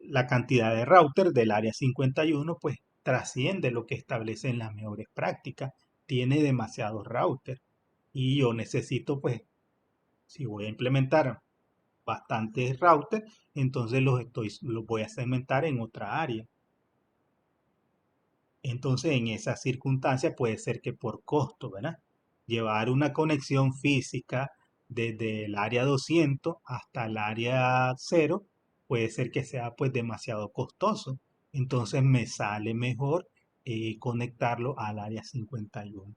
la cantidad de router del área 51, pues, trasciende lo que establecen las mejores prácticas. Tiene demasiados routers y yo necesito, pues, si voy a implementar bastantes routers, entonces los voy a segmentar en otra área. Entonces, en esa circunstancia puede ser que por costo, ¿verdad? Llevar una conexión física desde el área 200 hasta el área 0 puede ser que sea pues demasiado costoso. Entonces me sale mejor conectarlo al área 51.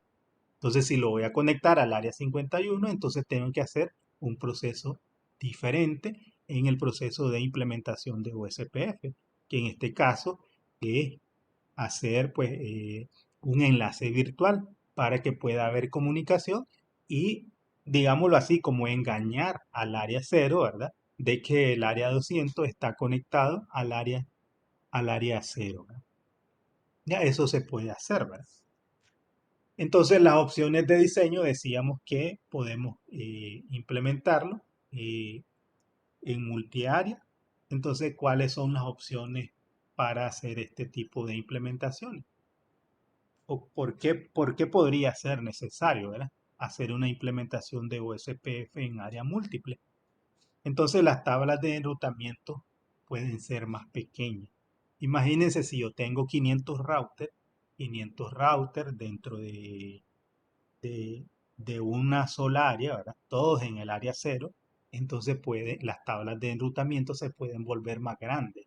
Entonces, si lo voy a conectar al área 51, entonces tengo que hacer un proceso diferente en el proceso de implementación de OSPF, que en este caso es hacer pues un enlace virtual para que pueda haber comunicación y, digámoslo así, como engañar al área 0, ¿verdad? De que el área 200 está conectado al área 0, ¿verdad? Ya eso se puede hacer, ¿verdad? Entonces, las opciones de diseño decíamos que podemos implementarlo eh, en multiárea. Entonces, ¿cuáles son las opciones para hacer este tipo de implementaciones? ¿O por qué podría ser necesario, ¿verdad? Hacer una implementación de OSPF en área múltiple? Entonces, las tablas de enrutamiento pueden ser más pequeñas. Imagínense si yo tengo 500 routers dentro de, de una sola área, ¿verdad? Todos en el área 0, entonces las tablas de enrutamiento se pueden volver más grandes.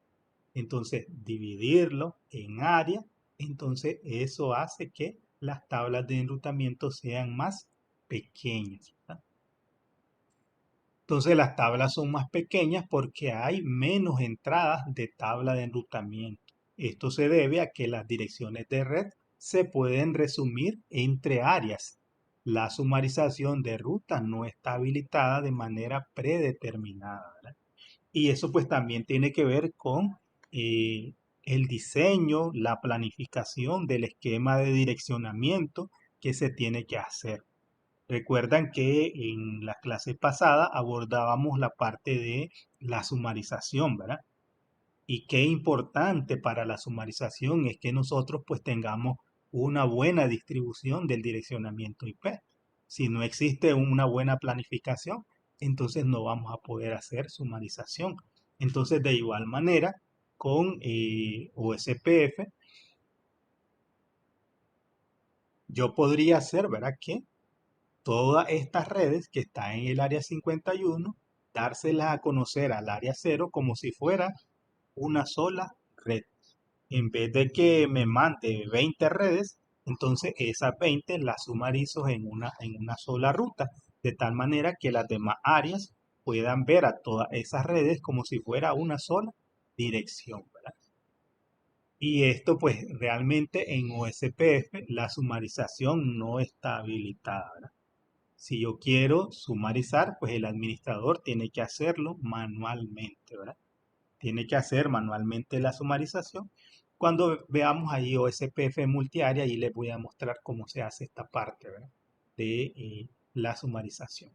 Entonces, dividirlo en áreas, entonces eso hace que las tablas de enrutamiento sean más pequeñas, ¿verdad? Entonces, las tablas son más pequeñas porque hay menos entradas de tabla de enrutamiento. Esto se debe a que las direcciones de red se pueden resumir entre áreas. La sumarización de ruta no está habilitada de manera predeterminada, ¿verdad? Y eso pues también tiene que ver con eh, el diseño, la planificación del esquema de direccionamiento que se tiene que hacer. Recuerdan que en la clase pasada abordábamos la parte de la sumarización, ¿verdad? Y qué importante para la sumarización es que nosotros pues tengamos una buena distribución del direccionamiento IP. Si no existe una buena planificación, entonces no vamos a poder hacer sumarización. Entonces, de igual manera, con OSPF, yo podría hacer, ¿verdad? Que todas estas redes que están en el área 51, dárselas a conocer al área 0 como si fuera una sola red. En vez de que me mande 20 redes, entonces esas 20 las sumarizo en una sola ruta, de tal manera que las demás áreas puedan ver a todas esas redes como si fuera una sola dirección, ¿verdad? Y esto pues realmente en OSPF la sumarización no está habilitada, ¿verdad? Si yo quiero sumarizar, pues el administrador tiene que hacerlo manualmente, ¿verdad? Tiene que hacer manualmente la sumarización. Cuando veamos ahí OSPF multiárea, ahí les voy a mostrar cómo se hace esta parte, ¿verdad? De la sumarización.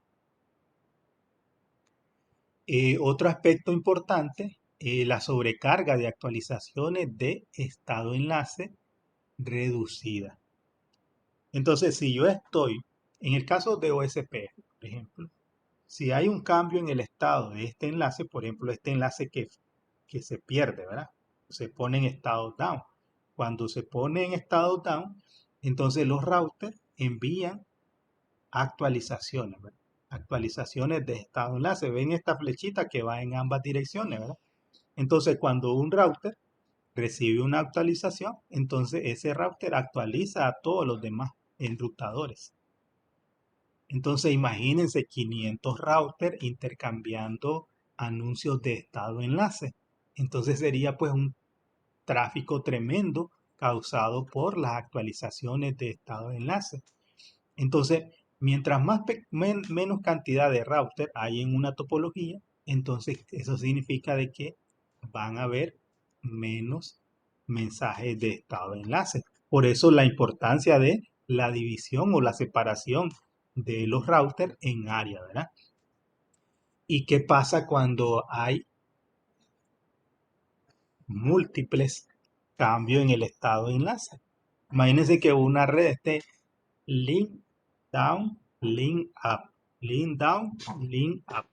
Otro aspecto importante la sobrecarga de actualizaciones de estado enlace reducida. Entonces, si yo estoy, en el caso de OSPF, por ejemplo, si hay un cambio en el estado de este enlace, por ejemplo, este enlace que se pierde, ¿verdad? Se pone en estado down. Cuando se pone en estado down, entonces los routers envían actualizaciones, ¿verdad? Actualizaciones de estado enlace. Ven esta flechita que va en ambas direcciones, ¿verdad? Entonces, cuando un router recibe una actualización, entonces ese router actualiza a todos los demás enrutadores. Entonces, imagínense 500 routers intercambiando anuncios de estado enlace. Entonces sería pues un tráfico tremendo causado por las actualizaciones de estado de enlace. Entonces, mientras menos cantidad de router hay en una topología, entonces eso significa de que van a haber menos mensajes de estado de enlace. Por eso la importancia de la división o la separación de los routers en área, ¿verdad? ¿Y qué pasa cuando hay múltiples cambios en el estado de enlace? Imagínense que una red esté link down, link up, link down, link up.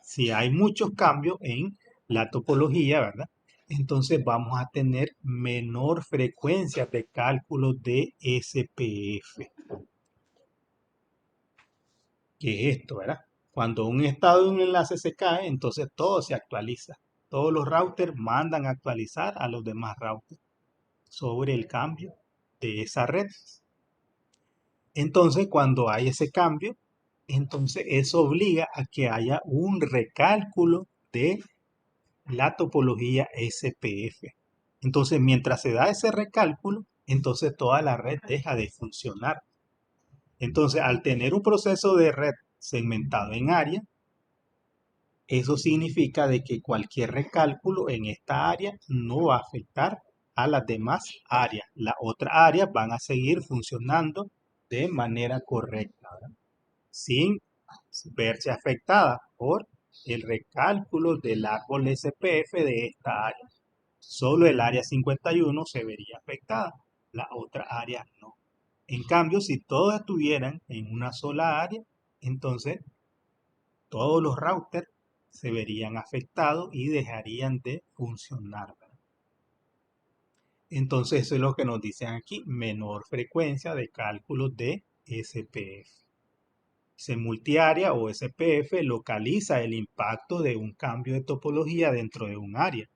Si hay muchos cambios en la topología, ¿verdad? Entonces vamos a tener menor frecuencia de cálculo de SPF. ¿Qué es esto, verdad? Cuando un estado de un enlace se cae, entonces todo se actualiza. Todos los routers mandan a actualizar a los demás routers sobre el cambio de esa red. Entonces, cuando hay ese cambio, entonces eso obliga a que haya un recálculo de la topología SPF. Entonces, mientras se da ese recálculo, entonces toda la red deja de funcionar. Entonces, al tener un proceso de red segmentado en área, eso significa de que cualquier recálculo en esta área no va a afectar a las demás áreas. Las otras áreas van a seguir funcionando de manera correcta, ¿verdad? Sin verse afectada por el recálculo del árbol SPF de esta área. Solo el área 51 se vería afectada, las otras áreas no. En cambio, si todos estuvieran en una sola área, entonces todos los routers se verían afectados y dejarían de funcionar, ¿verdad? Entonces eso es lo que nos dicen aquí, menor frecuencia de cálculos de SPF. Multiárea o SPF localiza el impacto de un cambio de topología dentro de un área.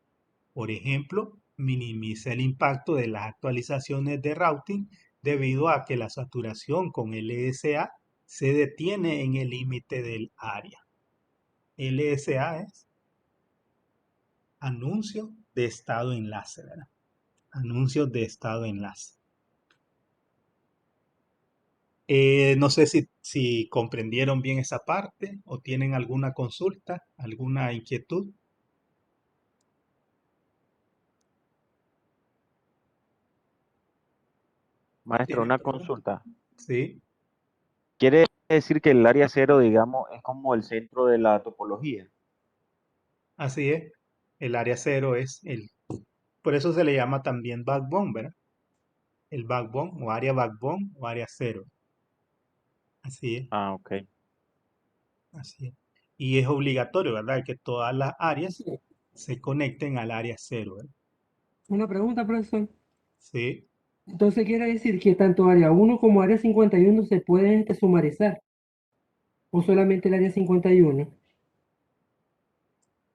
Por ejemplo, minimiza el impacto de las actualizaciones de routing debido a que la saturación con LSA se detiene en el límite del área. LSA es anuncio de estado enlace, ¿verdad? Anuncios de estado enlace. No sé si comprendieron bien esa parte o tienen alguna consulta, alguna inquietud. Maestro, ¿Tienen una preguntas? consulta. Sí, ¿Quiere decir que el área cero, digamos, es como el centro de la topología? así es. El área cero es por eso se le llama también backbone, ¿verdad? El backbone o área backbone o área cero. Así es, Ah, ok. así es. Y es obligatorio, ¿verdad? Que todas las áreas Sí. se conecten al área cero, ¿verdad? Una pregunta, profesor. Sí. Entonces quiere decir que tanto área 1 como área 51 se pueden sumarizar, o solamente el área 51.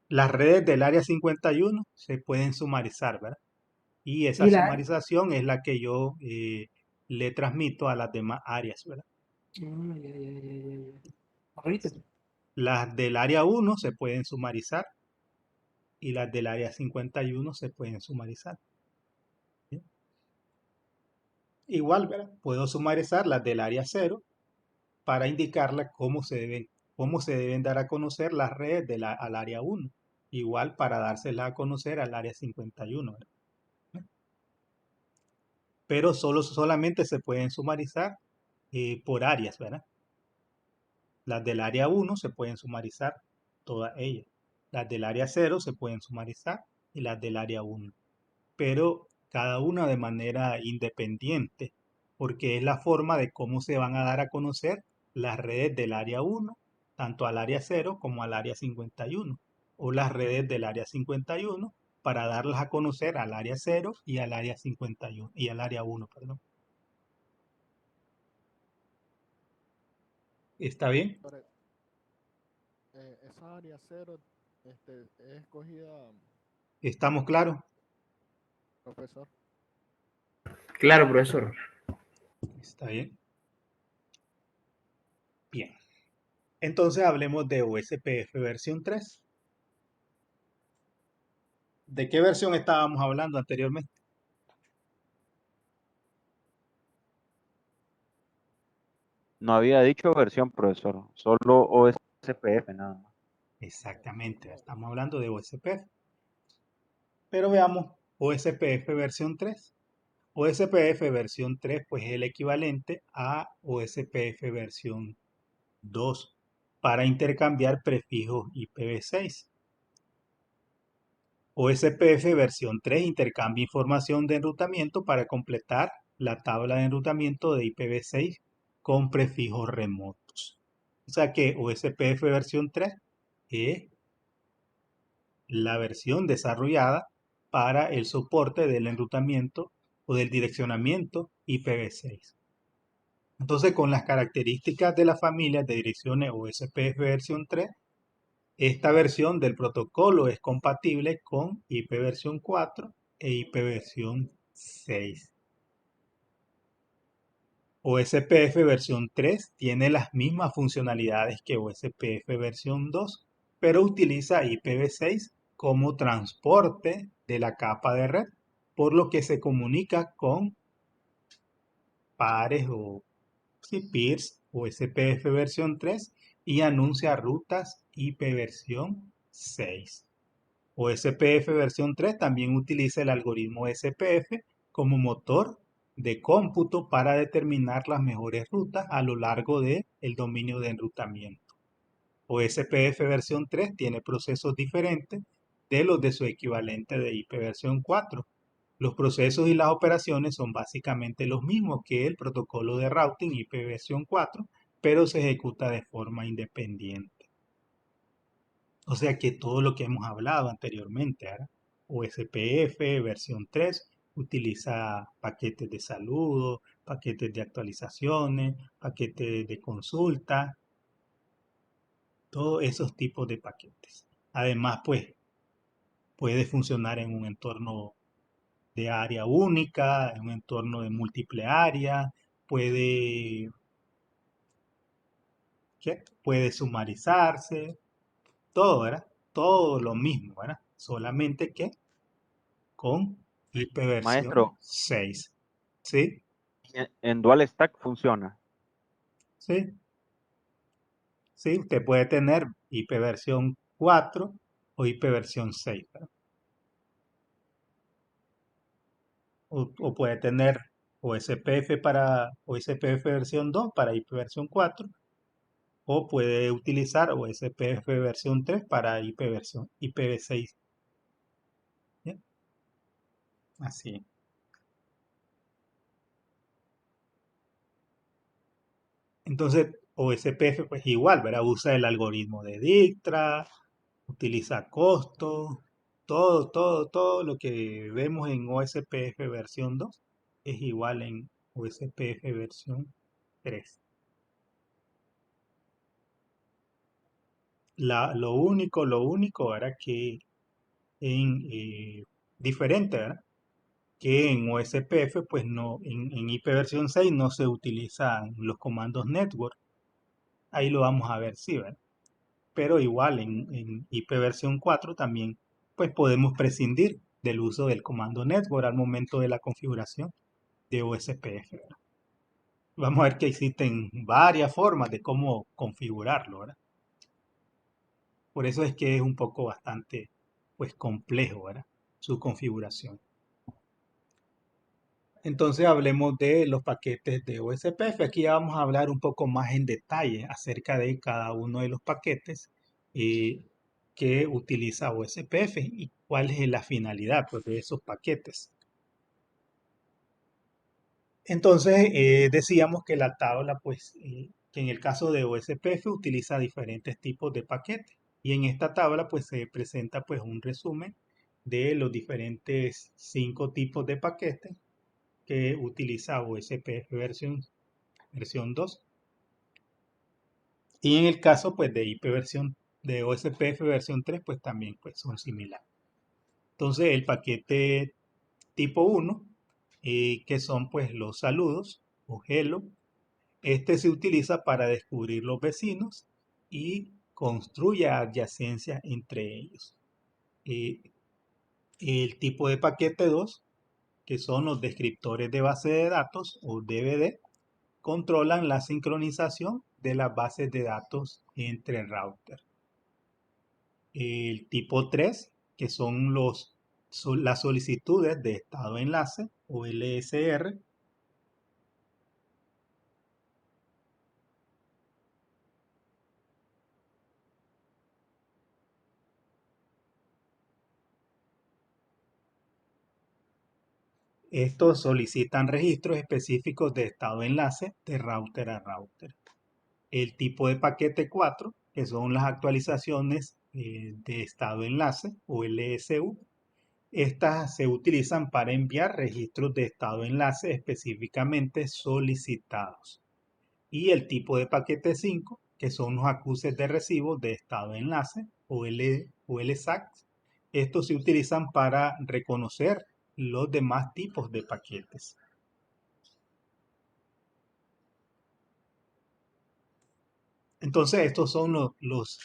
Las redes del área 51 se pueden sumarizar, ¿verdad? Y esa Y la... sumarización es la que yo le transmito a las demás áreas, ¿verdad? Ah, ya. Ahorita. Las del área 1 se pueden sumarizar y las del área 51 se pueden sumarizar. ¿Sí? Igual, ¿verdad? Puedo sumarizar las del área 0 para indicarle cómo se deben dar a conocer las redes al área 1. Igual para dárselas a conocer al área 51, ¿verdad? Pero solamente se pueden sumarizar por áreas, ¿verdad? Las del área 1 se pueden sumarizar todas ellas. Las del área 0 se pueden sumarizar y las del área 1, pero cada una de manera independiente, porque es la forma de cómo se van a dar a conocer las redes del área 1, tanto al área 0 como al área 51, o las redes del área 51 para darlas a conocer al área 0 y al área 51 y al área 1, perdón. ¿Está bien? Ahora, esa área cero es escogida, ¿Estamos claros? profesor. Claro, profesor. ¿Está bien? Bien. Entonces hablemos de OSPF versión 3. ¿De qué versión estábamos hablando anteriormente? No había dicho versión, profesor, solo OSPF nada más. Exactamente, estamos hablando de OSPF. Pero veamos OSPF versión 3. OSPF versión 3 pues es el equivalente a OSPF versión 2 para intercambiar prefijos IPv6. OSPF versión 3 intercambia información de enrutamiento para completar la tabla de enrutamiento de IPv6 con prefijos remotos. O sea que OSPF versión 3 es la versión desarrollada para el soporte del enrutamiento o del direccionamiento IPv6. Entonces, con las características de la familia de direcciones OSPF versión 3, esta versión del protocolo es compatible con IP versión 4 e IP versión 6. OSPF versión 3 tiene las mismas funcionalidades que OSPF versión 2, pero utiliza IPv6 como transporte de la capa de red, por lo que se comunica con pares o peers OSPF versión 3 y anuncia rutas IP versión 6. OSPF versión 3 también utiliza el algoritmo SPF como motor de cómputo para determinar las mejores rutas a lo largo del dominio de enrutamiento. OSPF versión 3 tiene procesos diferentes de los de su equivalente de IP versión 4. Los procesos y las operaciones son básicamente los mismos que el protocolo de routing IP versión 4, pero se ejecuta de forma independiente. O sea que todo lo que hemos hablado anteriormente, ¿verdad? OSPF versión 3 utiliza paquetes de saludo, paquetes de actualizaciones, paquetes de consulta, todos esos tipos de paquetes. Además, pues puede funcionar en un entorno de área única, en un entorno de múltiple área, puede, ¿qué? Puede sumarizarse, todo, ¿verdad? Todo lo mismo, ¿verdad? Solamente que con IP versión Maestro, 6. ¿Sí? en Dual Stack funciona. ¿Sí? ¿Sí? Usted puede tener IP versión 4 o IP versión 6, ¿verdad? O puede tener OSPF versión 2 para IP versión 4 o puede utilizar OSPF versión 3 para IP versión IPv6. ¿Bien? Así. Entonces, OSPF pues igual, ¿verdad? Usa el algoritmo de Dijkstra, utiliza costos, todo lo que vemos en OSPF versión 2 es igual en OSPF versión 3. Lo único era que en diferente, ¿verdad? Que en OSPF, pues no, en IP versión 6 no se utilizan los comandos network. Ahí lo vamos a ver, sí, ¿verdad? Pero igual en IP versión 4 también, pues podemos prescindir del uso del comando network al momento de la configuración de OSPF, ¿verdad? Vamos a ver que existen varias formas de cómo configurarlo, ¿verdad? Por eso es que es un poco bastante, pues, complejo, ¿verdad? Su configuración. Entonces hablemos de los paquetes de OSPF. Aquí ya vamos a hablar un poco más en detalle acerca de cada uno de los paquetes, eh, que utiliza OSPF y cuál es la finalidad pues, de esos paquetes. Entonces, decíamos que la tabla, pues, que en el caso de OSPF utiliza diferentes tipos de paquetes. Y en esta tabla, pues, se presenta, pues, un resumen de los diferentes 5 tipos de paquetes que utiliza OSPF versión 2. Y en el caso, pues, de IP versión, de OSPF versión 3, pues, también, pues, son similares. Entonces, el paquete tipo 1, que son, pues, los saludos o hello. Este se utiliza para descubrir los vecinos y construye adyacencia entre ellos. El tipo de paquete 2, que son los descriptores de base de datos o DVD, controlan la sincronización de las bases de datos entre routers. El tipo 3, que son las solicitudes de estado enlace o LSR. Estos solicitan registros específicos de estado de enlace de router a router. El tipo de paquete 4, que son las actualizaciones de estado de enlace o LSU. Estas se utilizan para enviar registros de estado de enlace específicamente solicitados. Y el tipo de paquete 5, que son los acuses de recibo de estado de enlace o LSAC. Estos se utilizan para reconocer los demás tipos de paquetes. Entonces, estos son los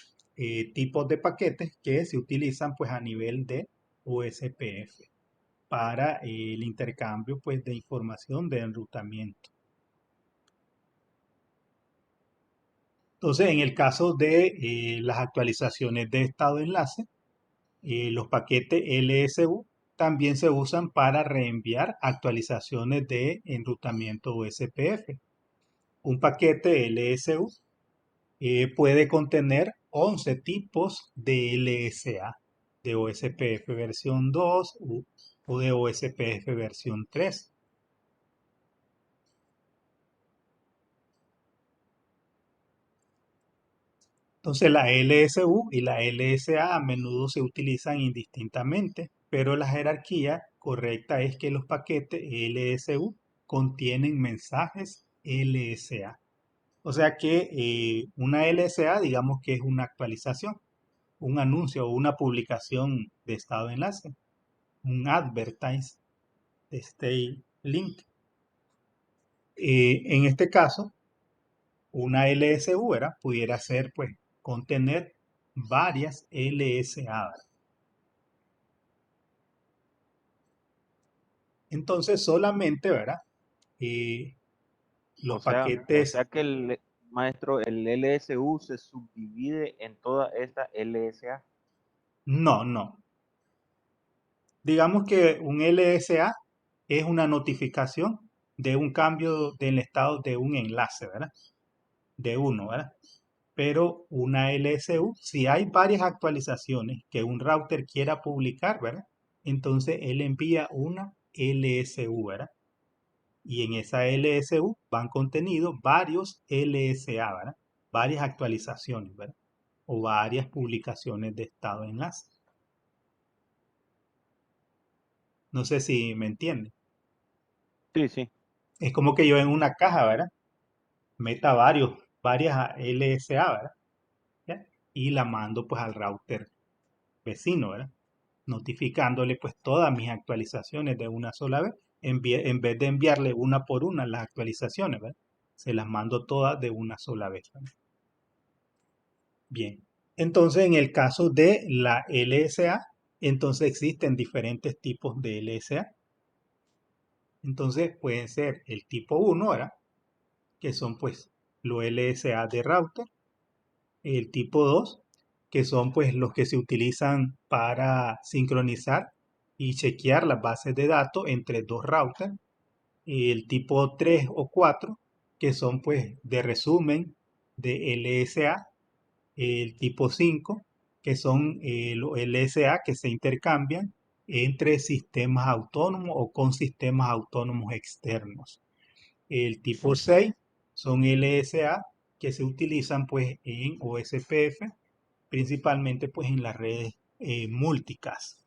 tipos de paquetes que se utilizan pues a nivel de OSPF para el intercambio pues de información de enrutamiento. Entonces, en el caso de las actualizaciones de estado de enlace, los paquetes LSU también se usan para reenviar actualizaciones de enrutamiento OSPF. Un paquete LSU puede contener 11 tipos de LSA, de OSPF versión 2 o de OSPF versión 3. Entonces la LSU y la LSA a menudo se utilizan indistintamente, pero la jerarquía correcta es que los paquetes LSU contienen mensajes LSA. O sea que una LSA digamos que es una actualización, un anuncio o una publicación de estado de enlace, un advertise de state link. En este caso, una LSU pudiera ser, pues, contener varias LSA. Entonces, solamente, ¿verdad? Los O paquetes, sea que el maestro, el LSU se subdivide en toda esta LSA. no. Digamos que un LSA es una notificación de un cambio del estado de un enlace, ¿verdad? De uno, ¿verdad? Pero una LSU, si hay varias actualizaciones que un router quiera publicar, ¿verdad? Entonces él envía una LSU, ¿verdad? Y en esa LSU van contenidos varios LSA, ¿verdad? Varias actualizaciones, ¿verdad? O varias publicaciones de estado de enlace. No sé si me entienden. Sí, sí. Es como que yo en una caja, ¿verdad? Meta varias LSA, ¿verdad? ¿Ya? Y la mando pues al router vecino, ¿verdad? Notificándole pues todas mis actualizaciones de una sola vez, en vez de enviarle una por una las actualizaciones, ¿verdad? Se las mando todas de una sola vez, ¿verdad? Bien, entonces en el caso de la LSA, entonces existen diferentes tipos de LSA. Entonces pueden ser el tipo 1, ¿verdad? Que son pues los LSA de router. El tipo 2, que son pues los que se utilizan para sincronizar y chequear las bases de datos entre dos routers. El tipo 3 o 4, que son pues de resumen de LSA. El tipo 5, que son los LSA que se intercambian entre sistemas autónomos o con sistemas autónomos externos. El tipo 6 son LSA que se utilizan pues en OSPF, principalmente pues en las redes multicast.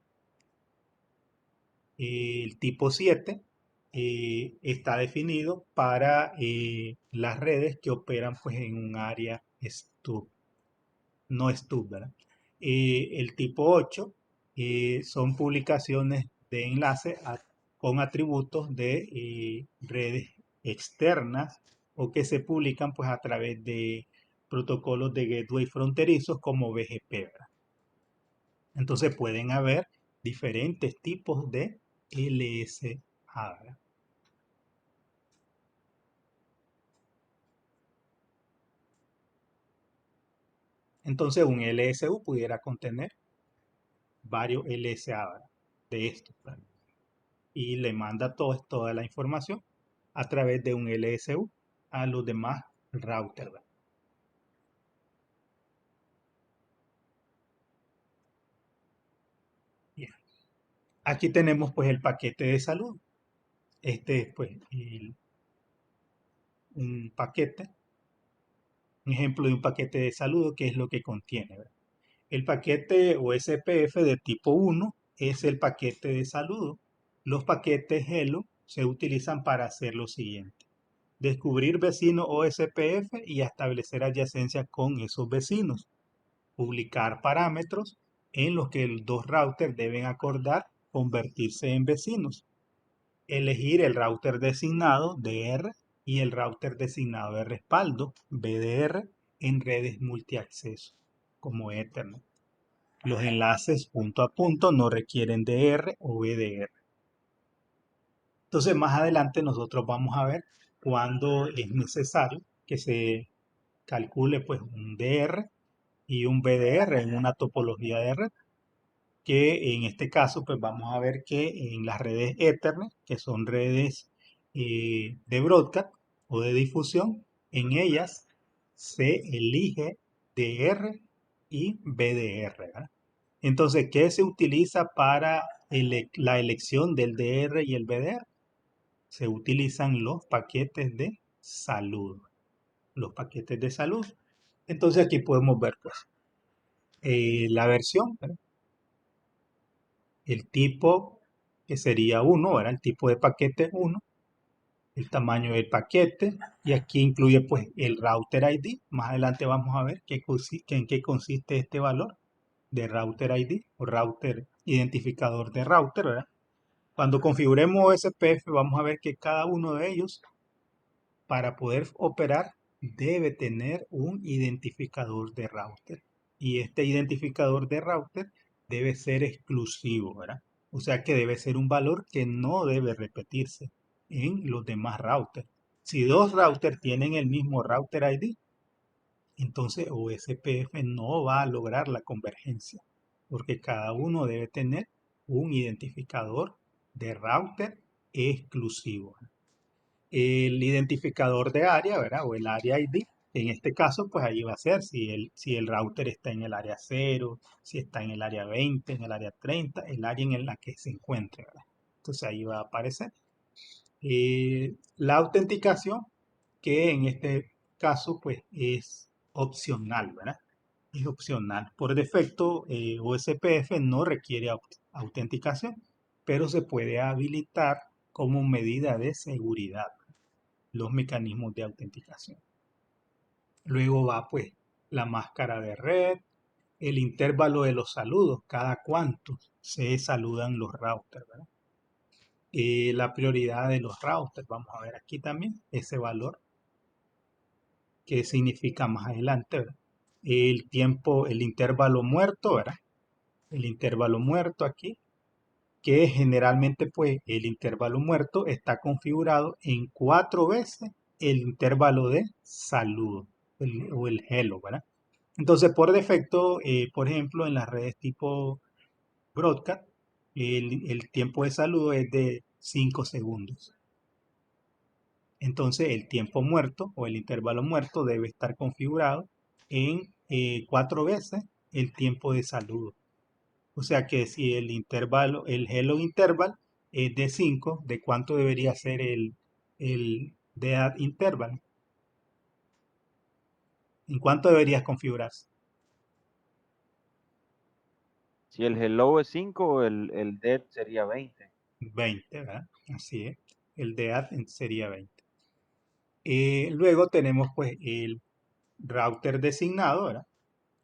El tipo 7 está definido para las redes que operan pues en un área stub, no stub, ¿verdad? El tipo 8 son publicaciones de enlace con atributos de redes externas o que se publican pues a través de protocolos de gateway fronterizos como BGP, ¿verdad? Entonces pueden haber diferentes tipos de LSA, ¿verdad? Entonces un LSU pudiera contener varios LSA, ¿verdad? De estos, ¿verdad? Y le manda toda la información a través de un LSU a los demás routers, ¿verdad? Bien. Aquí tenemos pues el paquete de salud. Este es pues un paquete, un ejemplo de un paquete de saludo, que es lo que contiene, ¿verdad? El paquete OSPF de tipo 1 es el paquete de saludo. Los paquetes Hello se utilizan para hacer lo siguiente: descubrir vecinos OSPF y establecer adyacencia con esos vecinos, publicar parámetros en los que los dos routers deben acordar convertirse en vecinos, elegir el router designado DR y el router designado de respaldo BDR en redes multiacceso como Ethernet. Los enlaces punto a punto no requieren DR o BDR. Entonces más adelante nosotros vamos a ver cuándo es necesario que se calcule pues un DR y un BDR en una topología de red, que en este caso pues vamos a ver que en las redes Ethernet, que son redes de broadcast o de difusión, en ellas se elige DR y BDR, ¿verdad? Entonces, ¿qué se utiliza para la elección del DR y el BDR? Se utilizan los paquetes de salud. Los paquetes de salud. Entonces aquí podemos ver pues la versión, ¿verdad? El tipo que sería 1, ¿verdad? El tipo de paquete 1, el tamaño del paquete, y aquí incluye pues el router ID. Más adelante vamos a ver en qué consiste este valor de router ID o router identificador de router, ¿verdad? Cuando configuremos OSPF vamos a ver que cada uno de ellos, para poder operar, debe tener un identificador de router. Y este identificador de router debe ser exclusivo, ¿verdad? O sea que debe ser un valor que no debe repetirse en los demás routers. Si dos routers tienen el mismo router ID, entonces OSPF no va a lograr la convergencia, porque cada uno debe tener un identificador de router exclusivo. El identificador de área, ¿verdad? O el área ID, en este caso, pues ahí va a ser si el router está en el área 0, si está en el área 20, en el área 30, el área en la que se encuentre, ¿verdad? Entonces ahí va a aparecer. La autenticación, que en este caso, pues es opcional, ¿verdad? Es opcional. Por defecto, OSPF no requiere autenticación, pero se puede habilitar como medida de seguridad los mecanismos de autenticación. Luego va pues la máscara de red, el intervalo de los saludos, cada cuánto se saludan los routers, ¿verdad? La prioridad de los routers, vamos a ver aquí también ese valor que significa más adelante, ¿verdad? El tiempo, el intervalo muerto, ¿verdad? El intervalo muerto aquí, que generalmente pues el intervalo muerto está configurado en 4 veces el intervalo de saludo o el hello, ¿verdad? Entonces por defecto, por ejemplo, en las redes tipo broadcast, el tiempo de saludo es de 5 segundos. Entonces el tiempo muerto o el intervalo muerto debe estar configurado en 4 veces el tiempo de saludo. O sea que si el intervalo, el hello interval es de 5, ¿de cuánto debería ser el dead interval? ¿En cuánto deberías configurarse? Si el hello es 5, el dead sería 20. 20, ¿verdad? Así es. El dead sería 20. Luego tenemos pues el router designado, ¿verdad?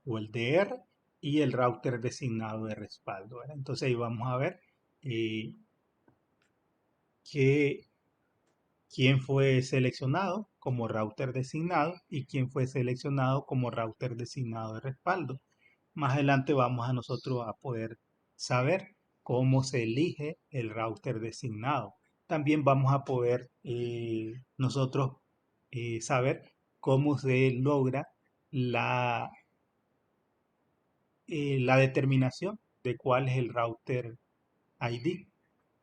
O el DR y el router designado de respaldo, ¿verdad? Entonces ahí vamos a ver eh, que quién fue seleccionado como router designado y quién fue seleccionado como router designado de respaldo. Más adelante vamos a nosotros a poder saber cómo se elige el router designado. También vamos a poder nosotros saber cómo se logra la, la determinación de cuál es el router ID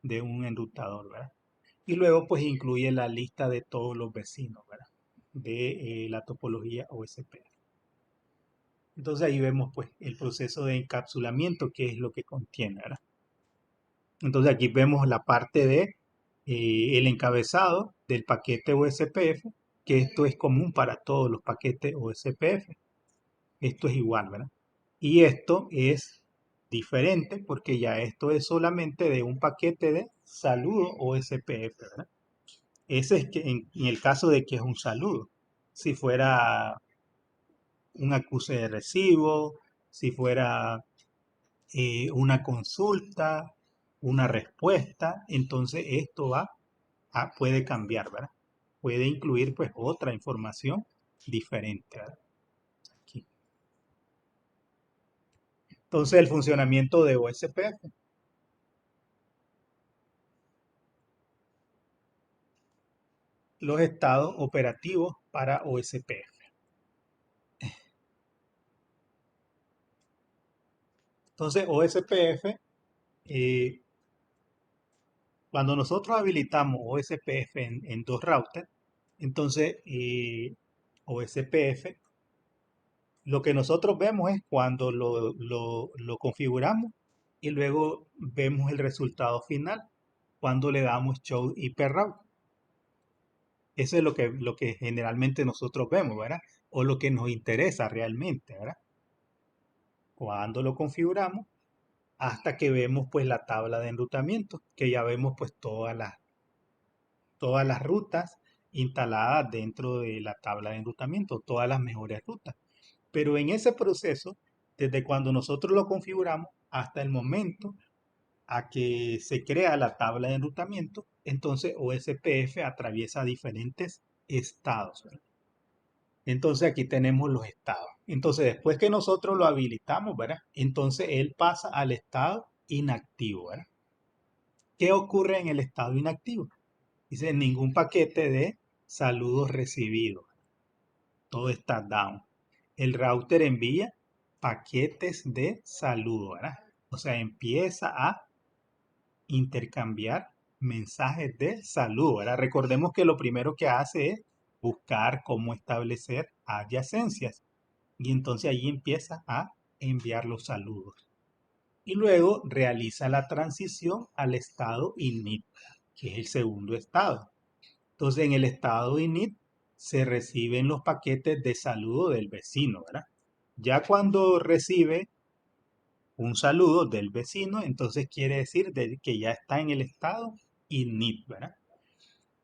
de un enrutador, ¿verdad? Y luego pues incluye la lista de todos los vecinos, ¿verdad? De la topología OSPF. Entonces ahí vemos pues el proceso de encapsulamiento, que es lo que contiene, ¿verdad? Entonces aquí vemos la parte de el encabezado del paquete OSPF, que esto es común para todos los paquetes OSPF. Esto es igual, ¿verdad? Y esto es diferente porque ya esto es solamente de un paquete de saludo OSPF, ¿verdad? Ese es que en el caso de que es un saludo. Si fuera un acuse de recibo, si fuera una consulta, una respuesta, entonces esto puede cambiar, ¿verdad? Puede incluir pues otra información diferente, ¿verdad? Aquí. Entonces el funcionamiento de OSPF. Los estados operativos para OSPF. Entonces OSPF, cuando nosotros habilitamos OSPF en dos routers, entonces OSPF, lo que nosotros vemos es cuando lo configuramos y luego vemos el resultado final cuando le damos Show IP Route. Eso es lo que generalmente nosotros vemos, ¿verdad? O lo que nos interesa realmente, ¿verdad? Cuando lo configuramos hasta que vemos pues la tabla de enrutamiento, que ya vemos pues todas las rutas instaladas dentro de la tabla de enrutamiento, todas las mejores rutas. Pero en ese proceso, desde cuando nosotros lo configuramos hasta el momento a que se crea la tabla de enrutamiento, entonces OSPF atraviesa diferentes estados, ¿verdad? Entonces aquí tenemos los estados. Entonces después que nosotros lo habilitamos, ¿verdad? Entonces él pasa al estado inactivo, ¿verdad? ¿Qué ocurre en el estado inactivo? Dice ningún paquete de saludos recibidos. Todo está down. El router envía paquetes de saludo, ¿verdad? O sea, empieza a intercambiar mensajes de saludo, ¿verdad? Recordemos que lo primero que hace es buscar cómo establecer adyacencias. Y entonces ahí empieza a enviar los saludos. Y luego realiza la transición al estado init, que es el segundo estado. Entonces en el estado init se reciben los paquetes de saludo del vecino, ¿verdad? Ya cuando recibe un saludo del vecino, entonces quiere decir que ya está en el estado init, ¿verdad?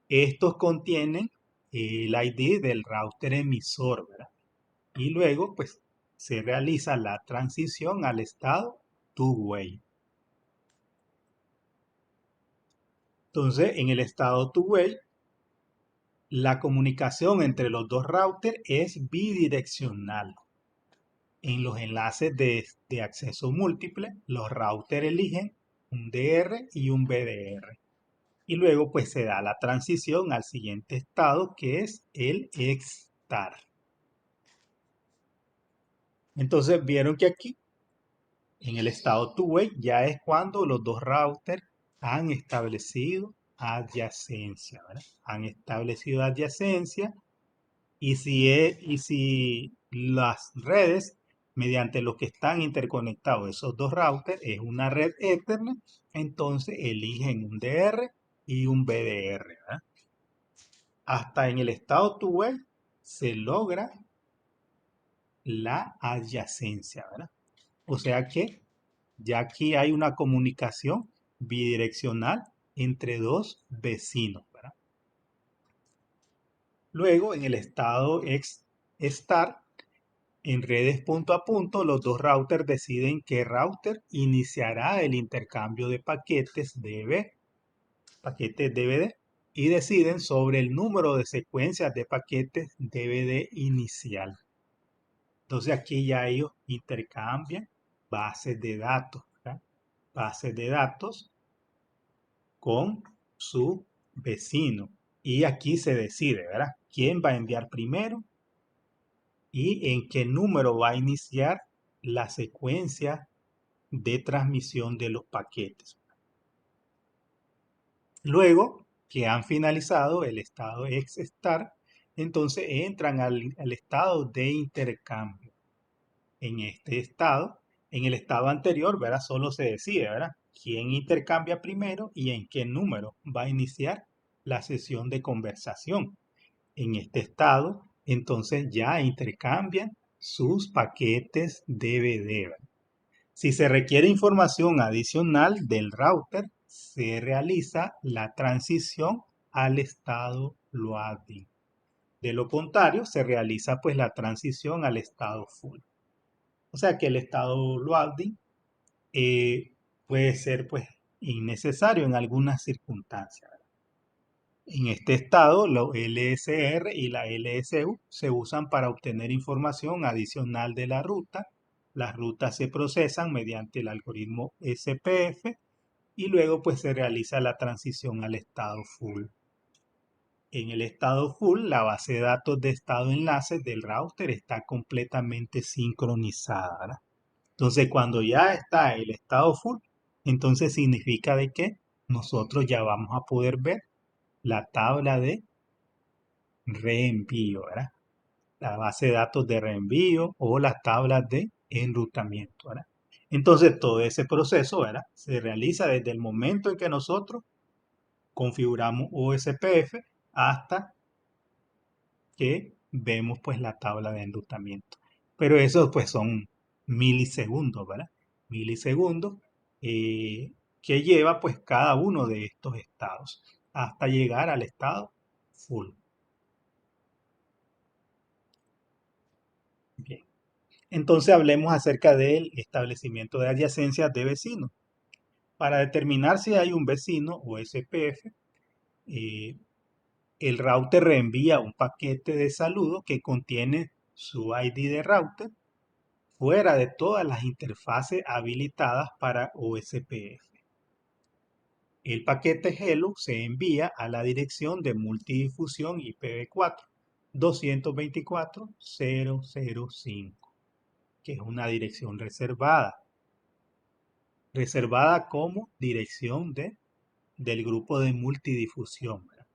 Estos contienen el ID del router emisor, ¿verdad? Y luego, pues, se realiza la transición al estado two-way. Entonces, en el estado two-way, la comunicación entre los dos routers es bidireccional. En los enlaces de acceso múltiple, los routers eligen un DR y un BDR. Y luego pues se da la transición al siguiente estado que es el EXTAR. Entonces vieron que aquí en el estado two-way ya es cuando los dos routers han establecido adyacencia, ¿verdad? Han establecido adyacencia y si las redes mediante los que están interconectados esos dos routers, es una red Ethernet, entonces eligen un DR y un BDR, ¿verdad? Hasta en el estado two-way se logra la adyacencia, ¿verdad? O sea que ya aquí hay una comunicación bidireccional entre dos vecinos, ¿verdad? Luego, en el estado Star, en redes punto a punto, los dos routers deciden qué router iniciará el intercambio de paquetes DVD, y deciden sobre el número de secuencias de paquetes DVD inicial. Entonces aquí ya ellos intercambian bases de datos, ¿verdad? Bases de datos con su vecino. Y aquí se decide, ¿verdad? ¿Quién va a enviar primero y en qué número va a iniciar la secuencia de transmisión de los paquetes? Luego que han finalizado el estado X-Star, entonces entran al estado de intercambio. En este estado, en el estado anterior, ¿verdad? Solo se decide, ¿verdad? ¿Quién intercambia primero y en qué número va a iniciar la sesión de conversación? En este estado, entonces ya intercambian sus paquetes DVD, ¿verdad? Si se requiere información adicional del router, se realiza la transición al estado loading. De lo contrario, se realiza pues la transición al estado full. O sea que el estado loading puede ser pues innecesario en algunas circunstancias, ¿verdad? En este estado, los LSR y la LSU se usan para obtener información adicional de la ruta. Las rutas se procesan mediante el algoritmo SPF y luego pues se realiza la transición al estado full. En el estado full, la base de datos de estado enlace del router está completamente sincronizada, ¿verdad? Entonces, cuando ya está el estado full, entonces significa de que nosotros ya vamos a poder ver la tabla de reenvío, ¿verdad? La base de datos de reenvío o las tablas de enrutamiento, ¿verdad? Entonces, todo ese proceso, ¿verdad? Se realiza desde el momento en que nosotros configuramos OSPF hasta que vemos pues la tabla de enrutamiento. Pero eso pues son milisegundos, ¿verdad? Milisegundos que lleva pues cada uno de estos estados hasta llegar al estado full. Bien. Entonces hablemos acerca del establecimiento de adyacencias de vecinos. Para determinar si hay un vecino o SPF, el router reenvía un paquete de saludo que contiene su ID de router fuera de todas las interfaces habilitadas para OSPF. El paquete Hello se envía a la dirección de multidifusión IPv4 224.0.0.5, que es una dirección reservada como dirección del grupo de multidifusión, ¿verdad?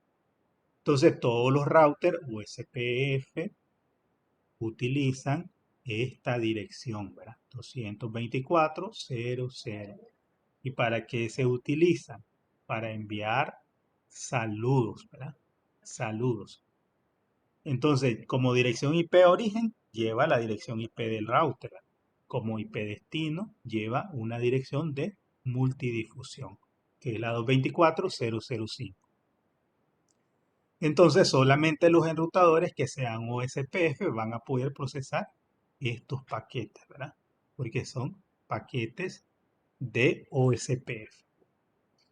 Entonces todos los routers USPF utilizan esta dirección, ¿verdad? 224.0.0. ¿Y para qué se utilizan? Para enviar saludos, ¿verdad? Saludos. Entonces, como dirección IP origen, lleva la dirección IP del router. Como IP destino, lleva una dirección de multidifusión, que es la 224.0.0.5. Entonces, solamente los enrutadores que sean OSPF van a poder procesar estos paquetes, ¿verdad? Porque son paquetes de OSPF.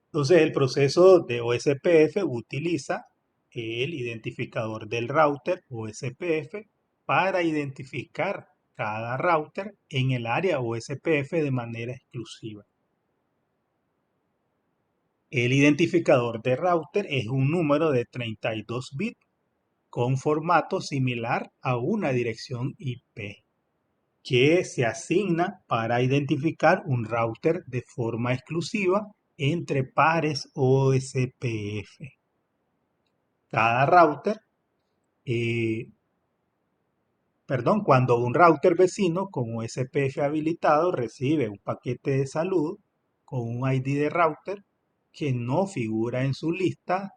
Entonces, el proceso de OSPF utiliza el identificador del router OSPF para identificar cada router en el área OSPF de manera exclusiva. El identificador de router es un número de 32 bits con formato similar a una dirección IP que se asigna para identificar un router de forma exclusiva entre pares perdón, cuando un router vecino con USPF habilitado recibe un paquete de saludo con un ID de router que no figura en su lista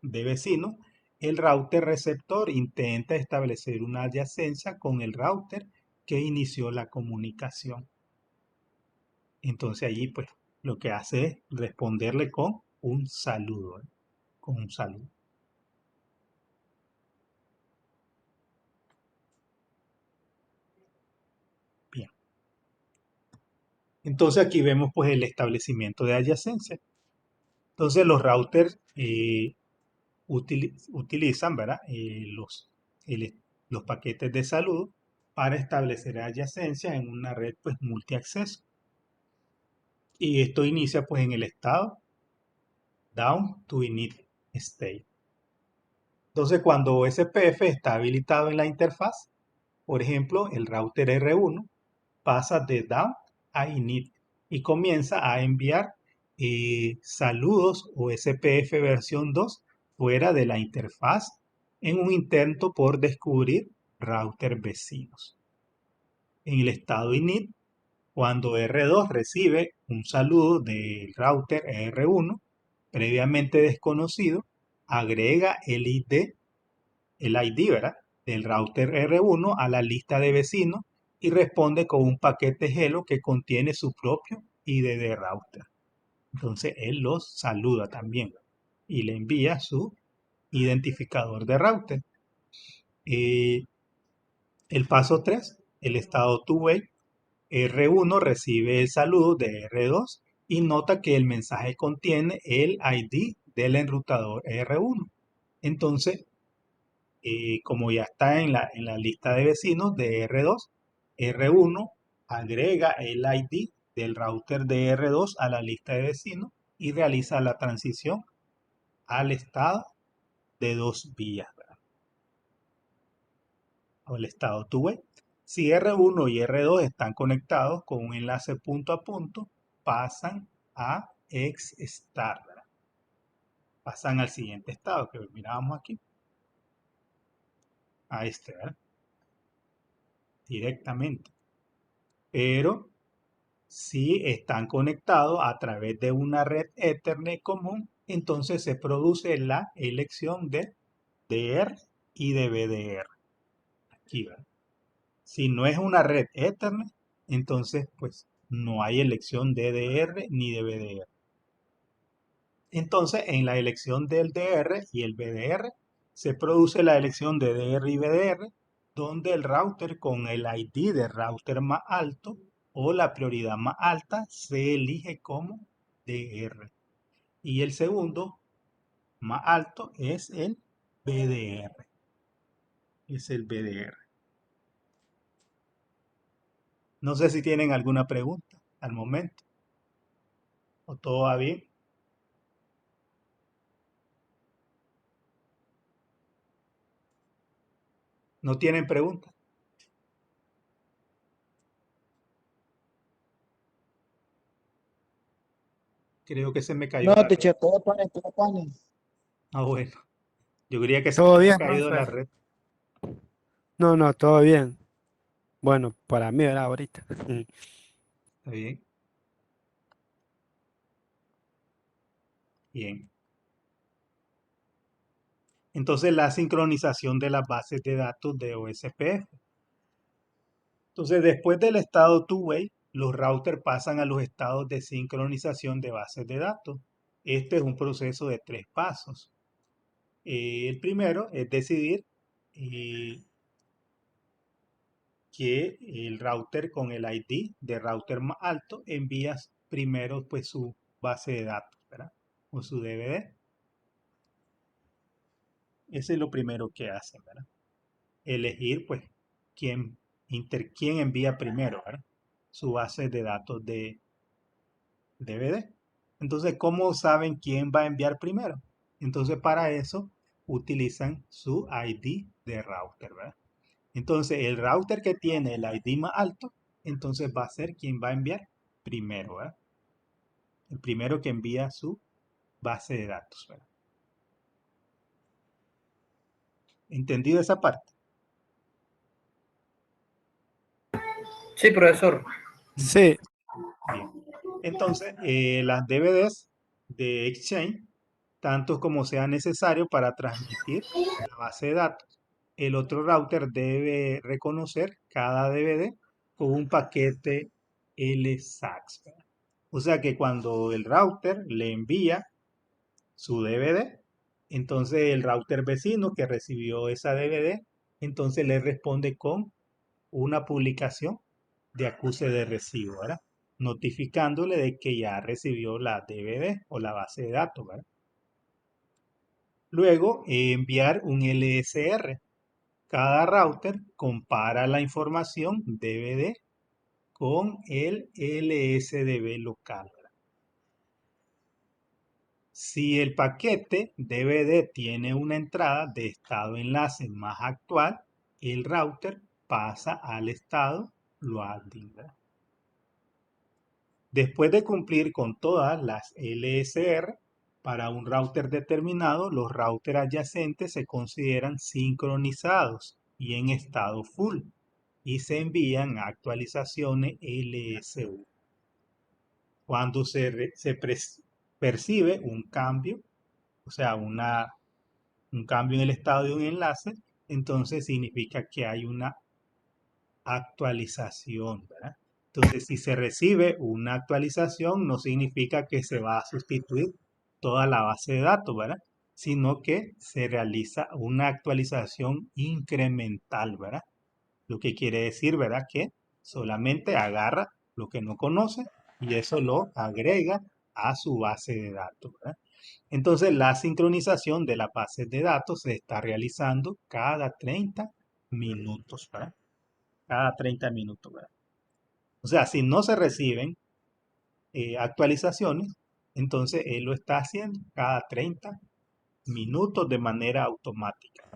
de vecinos, el router receptor intenta establecer una adyacencia con el router que inició la comunicación. Entonces allí pues lo que hace es responderle con un saludo, ¿eh? Con un saludo. Bien. Entonces aquí vemos pues el establecimiento de adyacencia. Entonces los routers utilizan, ¿verdad? Los paquetes de saludo para establecer adyacencia en una red pues multiacceso. Y esto inicia pues en el estado down to init state. Entonces cuando OSPF está habilitado en la interfaz, por ejemplo, el router R1 pasa de down a init y comienza a enviar saludos OSPF versión 2 fuera de la interfaz en un intento por descubrir router vecinos. En el estado init, cuando R2 recibe un saludo del router R1 previamente desconocido, agrega el ID, ¿verdad?, del router R1 a la lista de vecinos y responde con un paquete hello que contiene su propio ID de router. Entonces él los saluda también y le envía su identificador de router. El paso 3, el estado two-way. R1 recibe el saludo de R2 y nota que el mensaje contiene el ID del enrutador R1. Entonces, como ya está en la lista de vecinos de R2, R1 agrega el ID del router de R2 a la lista de vecinos y realiza la transición al estado de 2 vías, ¿verdad? O el estado two-way. Si R1 y R2 están conectados con un enlace punto a punto, pasan a XSTAR, ¿verdad? Pasan al siguiente estado que mirábamos aquí. A este, ¿verdad? Directamente. Pero si están conectados a través de una red Ethernet común, entonces se produce la elección de DR y de BDR. Aquí, ¿verdad? Si no es una red Ethernet, entonces pues no hay elección de DR ni de BDR. Entonces en la elección del DR y el BDR se produce la elección de DR y BDR, donde el router con el ID de router más alto o la prioridad más alta se elige como DR. Y el segundo más alto es el BDR. Es el BDR. No sé si tienen alguna pregunta al momento. ¿O todo va bien? ¿No tienen preguntas? Creo que se me cayó No, la red. teacher, todo pane. Ah, bueno. Yo creía que se me ¿Todo había bien, caído la profe? red. No, no, todo bien. Bueno, para mí era ahorita. ¿Está bien? Bien. Entonces la sincronización de las bases de datos de OSPF. Entonces después del estado two-way, los routers pasan a los estados de sincronización de bases de datos. Este es un proceso de 3 pasos. El primero es decidir que el router con el ID de router más alto envía primero pues su base de datos, ¿verdad? O su DVD. Ese es lo primero que hacen, ¿verdad? Elegir pues quién envía primero, ¿verdad? Su base de datos de DVD. Entonces, ¿cómo saben quién va a enviar primero? Entonces, para eso utilizan su ID de router, ¿verdad? Entonces, el router que tiene el ID más alto, entonces va a ser quien va a enviar primero, ¿verdad? El primero que envía su base de datos, ¿verdad? ¿Entendido esa parte? Sí, profesor. Sí, Bien. Entonces, las DVDs de Exchange, tanto como sea necesario para transmitir a la base de datos. El otro router debe reconocer cada DVD con un paquete LSAX, ¿verdad? O sea que cuando el router le envía su DVD, entonces el router vecino que recibió esa DVD, entonces le responde con una publicación de acuse de recibo, ¿verdad? Notificándole de que ya recibió la DVD o la base de datos, ¿verdad? Luego, enviar un LSR. Cada router compara la información DVD con el LSDB local, ¿verdad? Si el paquete DVD tiene una entrada de estado enlace más actual, el router pasa al estado loading, ¿verdad? Después de cumplir con todas las LSR, para un router determinado, los routers adyacentes se consideran sincronizados y en estado full y se envían actualizaciones LSU. Cuando percibe un cambio, o sea, un cambio en el estado de un enlace, entonces significa que hay una actualización, ¿verdad? Entonces, si se recibe una actualización, no significa que se va a sustituir toda la base de datos, ¿verdad? Sino que se realiza una actualización incremental, ¿verdad? Lo que quiere decir, ¿verdad? Que solamente agarra lo que no conoce y eso lo agrega a su base de datos, ¿verdad? Entonces, la sincronización de las bases de datos se está realizando cada 30 minutos, ¿verdad? Cada 30 minutos, ¿verdad? O sea, si no se reciben actualizaciones, entonces él lo está haciendo cada 30 minutos de manera automática.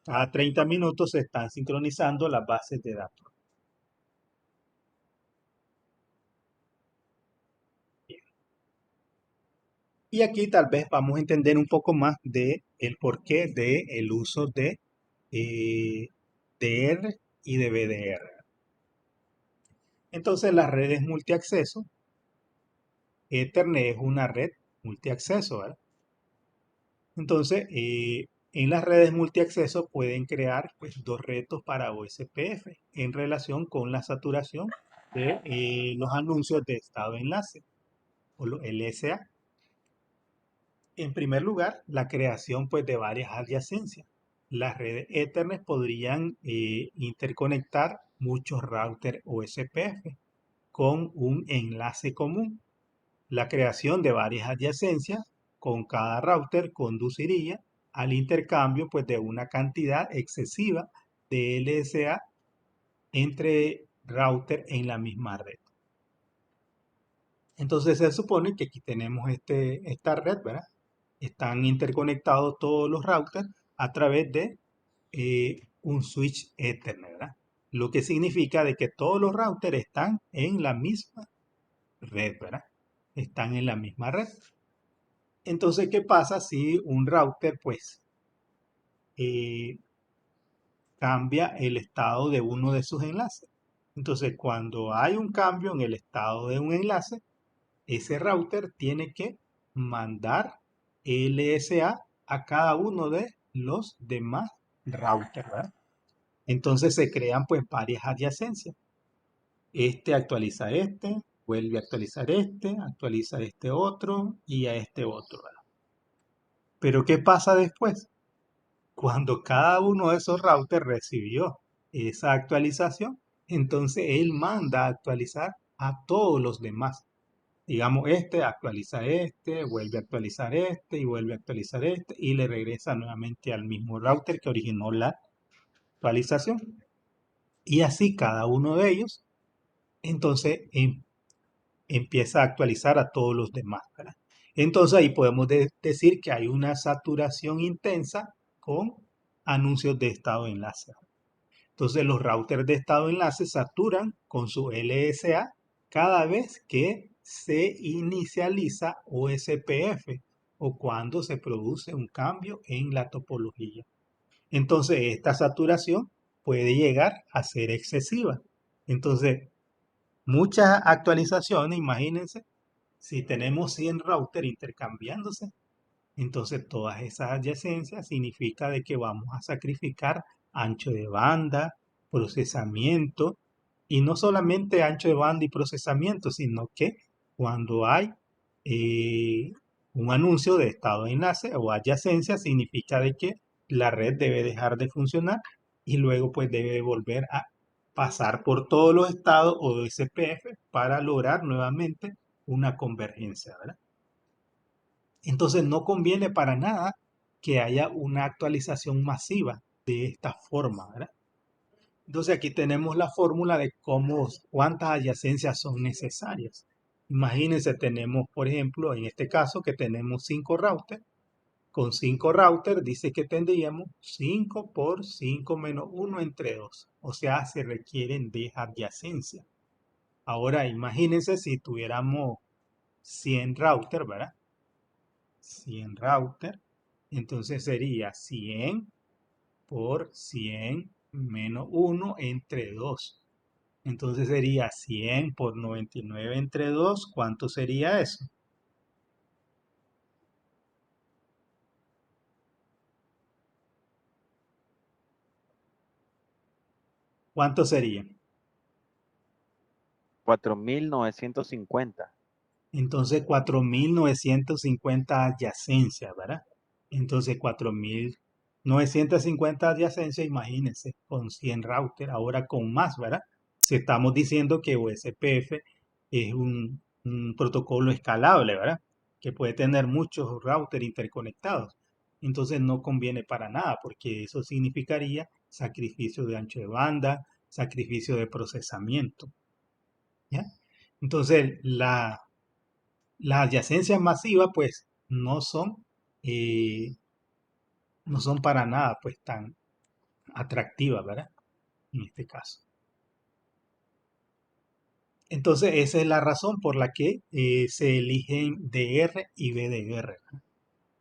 Cada 30 minutos se están sincronizando las bases de datos. Bien. Y aquí tal vez vamos a entender un poco más de el porqué del uso de DR y de BDR. Entonces, las redes multiacceso, Ethernet es una red multiacceso, ¿verdad? Entonces, en las redes multiacceso pueden crear pues, dos retos para OSPF en relación con la saturación de los anuncios de estado de enlace o los LSA. En primer lugar, la creación pues, de varias adyacencias. Las redes Ethernet podrían interconectar muchos routers OSPF con un enlace común. La creación de varias adyacencias con cada router conduciría al intercambio pues, de una cantidad excesiva de LSA entre routers en la misma red. Entonces se supone que aquí tenemos esta red, ¿verdad? Están interconectados todos los routers a través de un switch Ethernet, ¿verdad? Lo que significa de que todos los routers están en la misma red, ¿verdad? Están en la misma red. Entonces, ¿qué pasa si un router, pues, eh, cambia el estado de uno de sus enlaces? Entonces, cuando hay un cambio en el estado de un enlace, ese router tiene que mandar LSA a cada uno de los demás routers, ¿verdad? Entonces se crean pues varias adyacencias. Este actualiza este, vuelve a actualiza este otro y a este otro, ¿verdad? Pero ¿qué pasa después? Cuando cada uno de esos routers recibió esa actualización, entonces él manda a actualizar a todos los demás. Digamos, este actualiza este, vuelve a actualizar este y vuelve a actualizar este y le regresa nuevamente al mismo router que originó la actualización. Y así cada uno de ellos, entonces empieza a actualizar a todos los demás, ¿verdad? Entonces ahí podemos decir que hay una saturación intensa con anuncios de estado de enlace. Entonces los routers de estado de enlace saturan con su LSA cada vez que se inicializa OSPF o cuando se produce un cambio en la topología. Entonces esta saturación puede llegar a ser excesiva Entonces, muchas actualizaciones, imagínense, si tenemos 100 routers intercambiándose, entonces todas esas adyacencias significa de que vamos a sacrificar ancho de banda, procesamiento, y no solamente ancho de banda y procesamiento, sino que cuando hay eh, un anuncio de estado de enlace o adyacencia, significa de que la red debe dejar de funcionar y luego pues debe volver a pasar por todos los estados o SPF para lograr nuevamente una convergencia, ¿verdad? Entonces no conviene para nada que haya una actualización masiva de esta forma, ¿verdad? Entonces aquí tenemos la fórmula de cómo, cuántas adyacencias son necesarias. Imagínense, tenemos, por ejemplo, en este caso que tenemos 5 routers. Con 5 routers dice que tendríamos 5 por 5 menos 1 entre 2. O sea, se requieren de adyacencia. Ahora imagínense si tuviéramos 100 routers, ¿verdad? 100 router, entonces sería 100 por 100 menos 1 entre 2. Entonces sería 100 por 99 entre 2. ¿Cuánto sería eso? ¿Cuánto sería? 4.950. Entonces 4950 adyacencias, ¿verdad? Entonces 4950 adyacencias, imagínense, con 100 routers, ahora con más, ¿verdad? Si estamos diciendo que OSPF es un protocolo escalable, ¿verdad? Que puede tener muchos routers interconectados. Entonces no conviene para nada, porque eso significaría sacrificio de ancho de banda, sacrificio de procesamiento, ¿ya? Entonces las adyacencias masivas, pues, eh, no son para nada, pues, tan atractivas, ¿verdad? En este caso. Entonces, esa es la razón por la que se eligen DR y BDR.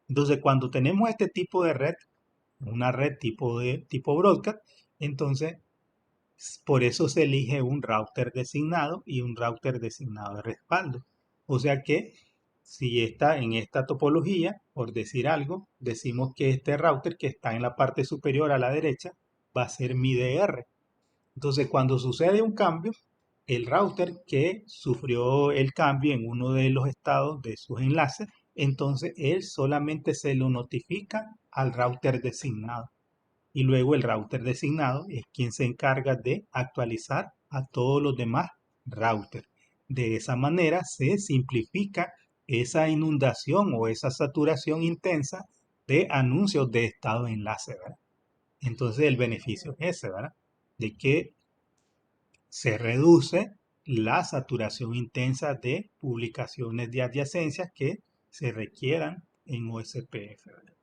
Entonces, cuando tenemos este tipo de red, una red tipo broadcast, entonces, por eso se elige un router designado y un router designado de respaldo. O sea que si está en esta topología, por decir algo, decimos que este router que está en la parte superior a la derecha va a ser mi DR. Entonces, cuando sucede un cambio, el router que sufrió el cambio en uno de los estados de sus enlaces, entonces él solamente se lo notifica al router designado. Y luego el router designado es quien se encarga de actualizar a todos los demás routers. De esa manera se simplifica esa inundación o esa saturación intensa de anuncios de estado de enlace, ¿verdad? Entonces el beneficio es ese, ¿verdad? De que se reduce la saturación intensa de publicaciones de adyacencias que se requieran en OSPF, ¿verdad?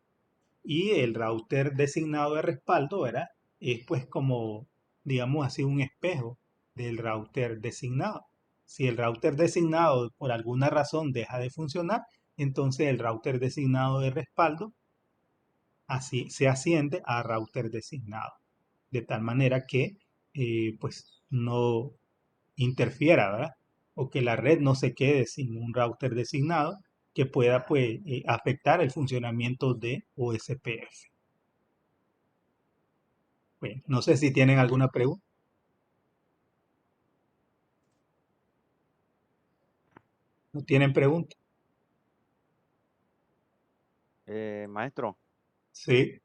Y el router designado de respaldo, ¿verdad? Es pues como, digamos así, un espejo del router designado. Si el router designado por alguna razón deja de funcionar, entonces el router designado de respaldo así se asciende a router designado. De tal manera que pues no interfiera, ¿verdad? O que la red no se quede sin un router designado que pueda pues afectar el funcionamiento de OSPF. Bueno, no sé si tienen alguna pregunta. ¿No tienen pregunta? Maestro, Sí,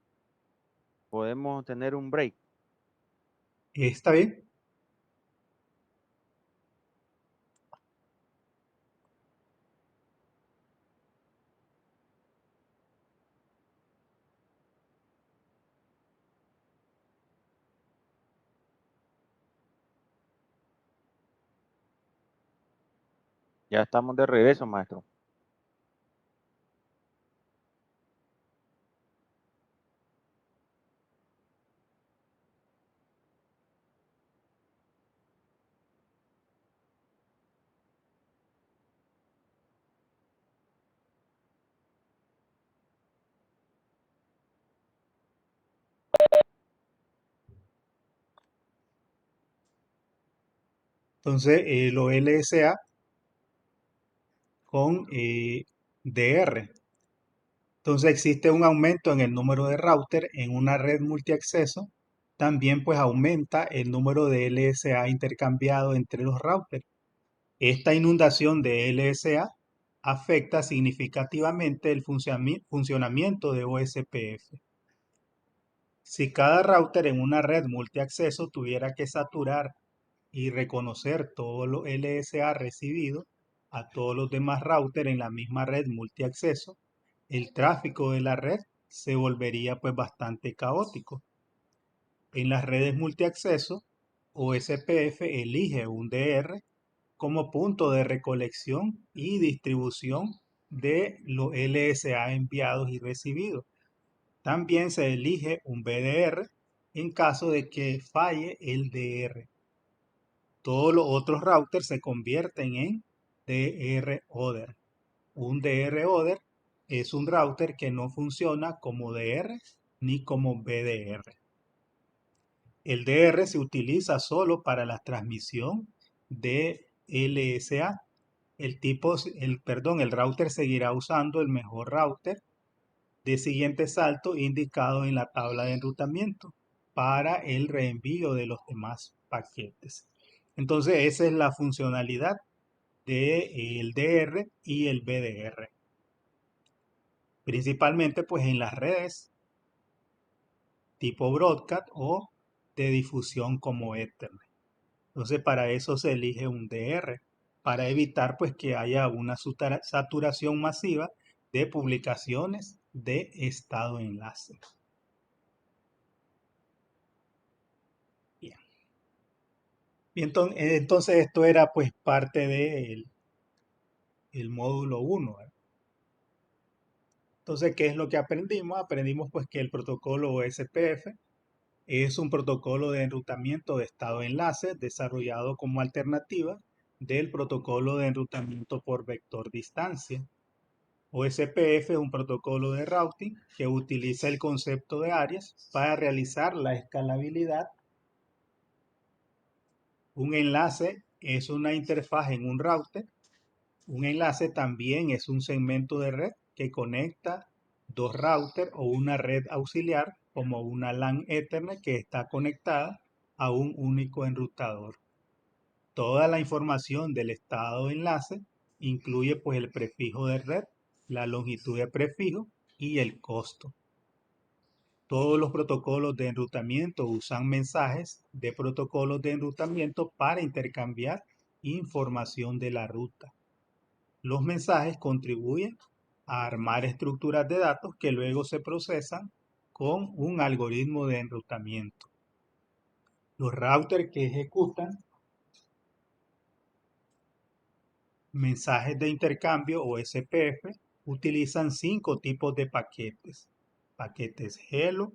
¿podemos tener un break? está bien. Ya estamos de regreso, maestro. Entonces, los LSA con DR. Entonces existe un aumento en el número de router en una red multiacceso. También pues aumenta el número de LSA intercambiado entre los routers. Esta inundación de LSA afecta significativamente el funcionamiento de OSPF. Si cada router en una red multiacceso tuviera que saturar y reconocer todos los LSA recibidos a todos los demás routers en la misma red multiacceso, el tráfico de la red se volvería pues bastante caótico. En las redes multiacceso, OSPF elige un DR como punto de recolección y distribución de los LSA enviados y recibidos. También se elige un BDR en caso de que falle el DR. Todos los otros routers se convierten en DR-Other. Un DR-Other es un router que no funciona como DR ni como BDR. El DR se utiliza solo para la transmisión de LSA. El router seguirá usando el mejor router de siguiente salto indicado en la tabla de enrutamiento para el reenvío de los demás paquetes. Entonces esa es la funcionalidad del DR y el BDR. Principalmente pues en las redes tipo broadcast o de difusión como Ethernet. Entonces para eso se elige un DR, para evitar pues que haya una saturación masiva de publicaciones de estado enlace. Bien. Y entonces esto era pues parte del módulo 1. Entonces, ¿qué es lo que aprendimos? Aprendimos pues que el protocolo OSPF es un protocolo de enrutamiento de estado enlace desarrollado como alternativa del protocolo de enrutamiento por vector distancia. OSPF es un protocolo de routing que utiliza el concepto de áreas para realizar la escalabilidad. Un enlace es una interfaz en un router. Un enlace también es un segmento de red que conecta dos routers o una red auxiliar como una LAN Ethernet que está conectada a un único enrutador. Toda la información del estado de enlace incluye pues el prefijo de red, la longitud de prefijo y el costo. Todos los protocolos de enrutamiento usan mensajes de protocolos de enrutamiento para intercambiar información de la ruta. Los mensajes contribuyen a armar estructuras de datos que luego se procesan con un algoritmo de enrutamiento. Los routers que ejecutan mensajes de intercambio o SPF utilizan 5 tipos de paquetes. Paquetes Hello,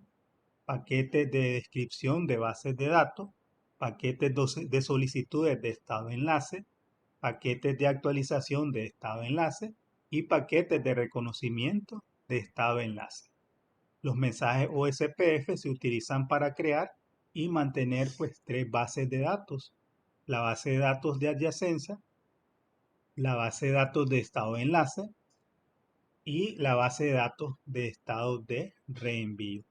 paquetes de descripción de bases de datos, paquetes de solicitudes de estado de enlace, paquetes de actualización de estado de enlace y paquetes de reconocimiento de estado de enlace. Los mensajes OSPF se utilizan para crear y mantener pues 3 bases de datos. La base de datos de adyacencia, la base de datos de estado de enlace y la base de datos de estado de reenvío.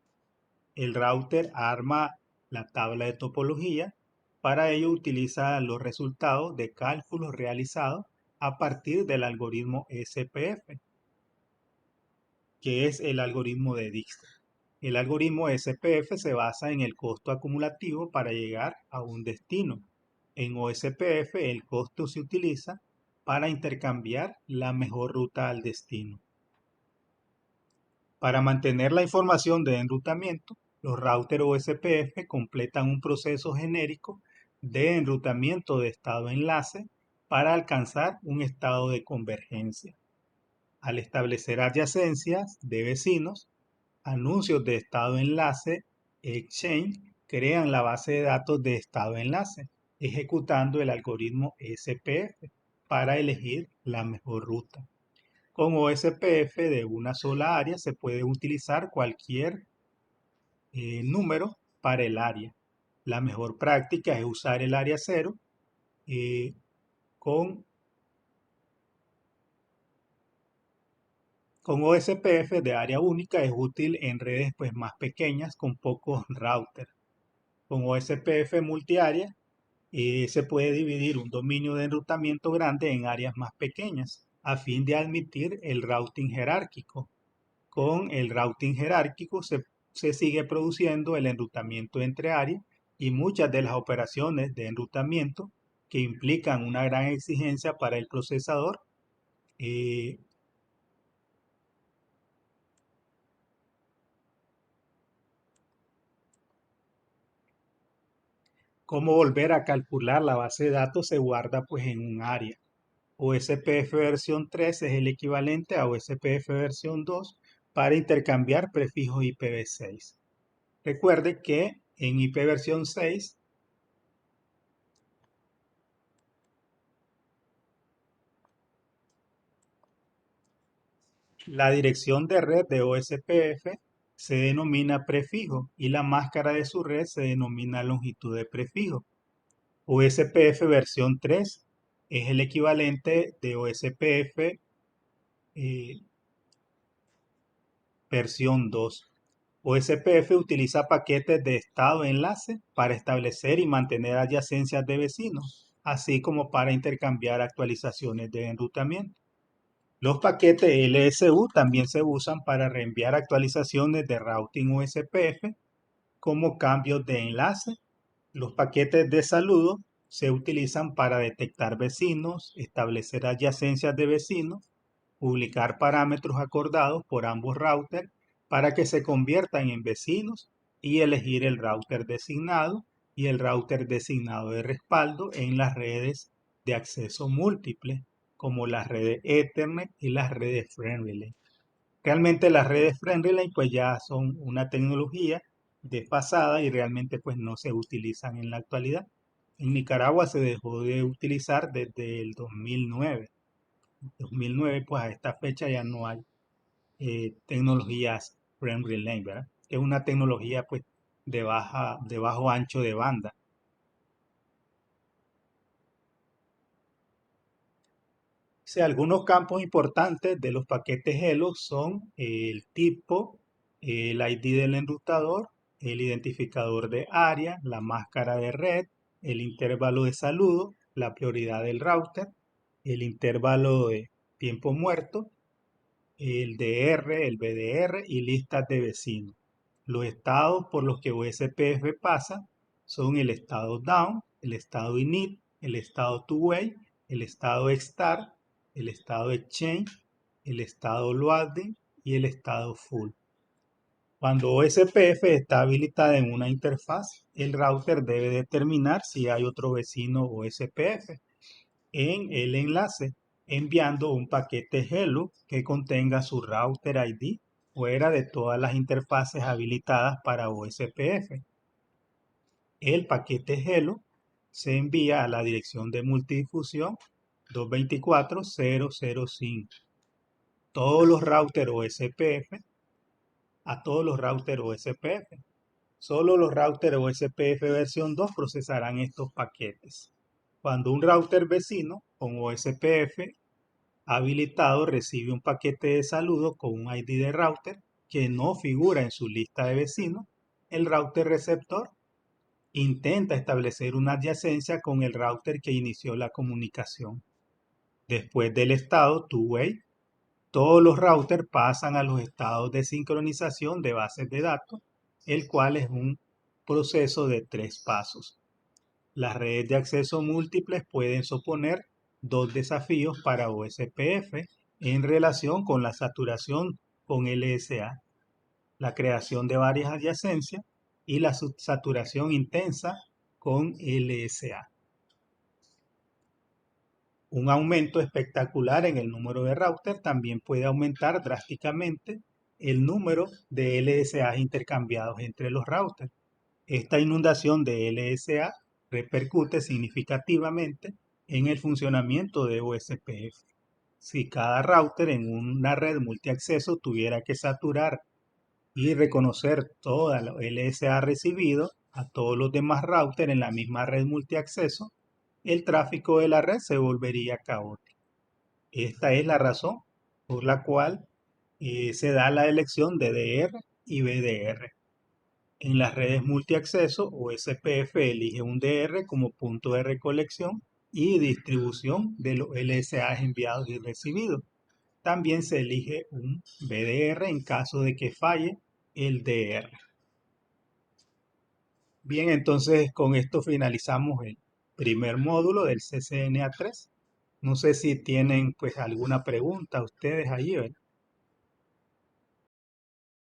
El router arma la tabla de topología. Para ello utiliza los resultados de cálculos realizados a partir del algoritmo SPF, que es el algoritmo de Dijkstra. El algoritmo SPF se basa en el costo acumulativo para llegar a un destino. En OSPF el costo se utiliza para intercambiar la mejor ruta al destino. Para mantener la información de enrutamiento, los routers OSPF completan un proceso genérico de enrutamiento de estado enlace para alcanzar un estado de convergencia. Al establecer adyacencias de vecinos, anuncios de estado enlace, Exchange crean la base de datos de estado enlace, ejecutando el algoritmo SPF para elegir la mejor ruta. Con OSPF de una sola área se puede utilizar cualquier número para el área. La mejor práctica es usar el área 0 eh, con, con OSPF de área única es útil en redes pues, más pequeñas con pocos routers. Con OSPF multiárea se puede dividir un dominio de enrutamiento grande en áreas más pequeñas a fin de admitir el routing jerárquico. Con el routing jerárquico se sigue produciendo el enrutamiento entre áreas y muchas de las operaciones de enrutamiento que implican una gran exigencia para el procesador eh, cómo volver a calcular la base de datos se guarda pues en un área. OSPF versión 3 es el equivalente a OSPF versión 2 para intercambiar prefijos IPv6. Recuerde que en IP versión 6 la dirección de red de OSPF se denomina prefijo y la máscara de su red se denomina longitud de prefijo. OSPF versión 3 es el equivalente de OSPF versión 2. OSPF utiliza paquetes de estado enlace para establecer y mantener adyacencias de vecinos, así como para intercambiar actualizaciones de enrutamiento. Los paquetes LSU también se usan para reenviar actualizaciones de routing USPF como cambios de enlace. Los paquetes de saludo se utilizan para detectar vecinos, establecer adyacencias de vecinos, publicar parámetros acordados por ambos routers para que se conviertan en vecinos y elegir el router designado y el router designado de respaldo en las redes de acceso múltiple, como las redes Ethernet y las redes FriendRelay. Realmente las redes FriendRelay pues ya son una tecnología desfasada y realmente pues no se utilizan en la actualidad. En Nicaragua se dejó de utilizar desde el 2009. 2009 pues a esta fecha ya no hay tecnologías FriendRelay, ¿verdad? Es una tecnología pues de bajo ancho de banda. Algunos campos importantes de los paquetes Hello son el tipo, el ID del enrutador, el identificador de área, la máscara de red, el intervalo de saludo, la prioridad del router, el intervalo de tiempo muerto, el DR, el BDR y listas de vecinos. Los estados por los que OSPF pasa son el estado down, el estado init, el estado two-way, el estado start, el estado exchange, el estado loading y el estado full. Cuando OSPF está habilitada en una interfaz, el router debe determinar si hay otro vecino OSPF en el enlace, enviando un paquete hello que contenga su router ID fuera de todas las interfaces habilitadas para OSPF. El paquete hello se envía a la dirección de multidifusión 224.0.0.5. Todos los routers OSPF, a todos los routers OSPF. Solo los routers OSPF versión 2 procesarán estos paquetes. Cuando un router vecino con OSPF habilitado recibe un paquete de saludo con un ID de router que no figura en su lista de vecinos, el router receptor intenta establecer una adyacencia con el router que inició la comunicación. Después del estado two-way, todos los routers pasan a los estados de sincronización de bases de datos, el cual es un proceso de 3 pasos. Las redes de acceso múltiples pueden suponer 2 desafíos para OSPF en relación con la saturación con LSA, la creación de varias adyacencias y la saturación intensa con LSA. Un aumento espectacular en el número de routers también puede aumentar drásticamente el número de LSA intercambiados entre los routers. Esta inundación de LSA repercute significativamente en el funcionamiento de OSPF. Si cada router en una red multiacceso tuviera que saturar y reconocer toda la LSA recibido a todos los demás routers en la misma red multiacceso, el tráfico de la red se volvería caótico. Esta es la razón por la cual se da la elección de DR y BDR. En las redes multiacceso o SPF elige un DR como punto de recolección y distribución de los LSAs enviados y recibidos. También se elige un BDR en caso de que falle el DR. Bien, entonces con esto finalizamos el primer módulo del CCNA3. No sé si tienen pues alguna pregunta ustedes allí, ¿verdad?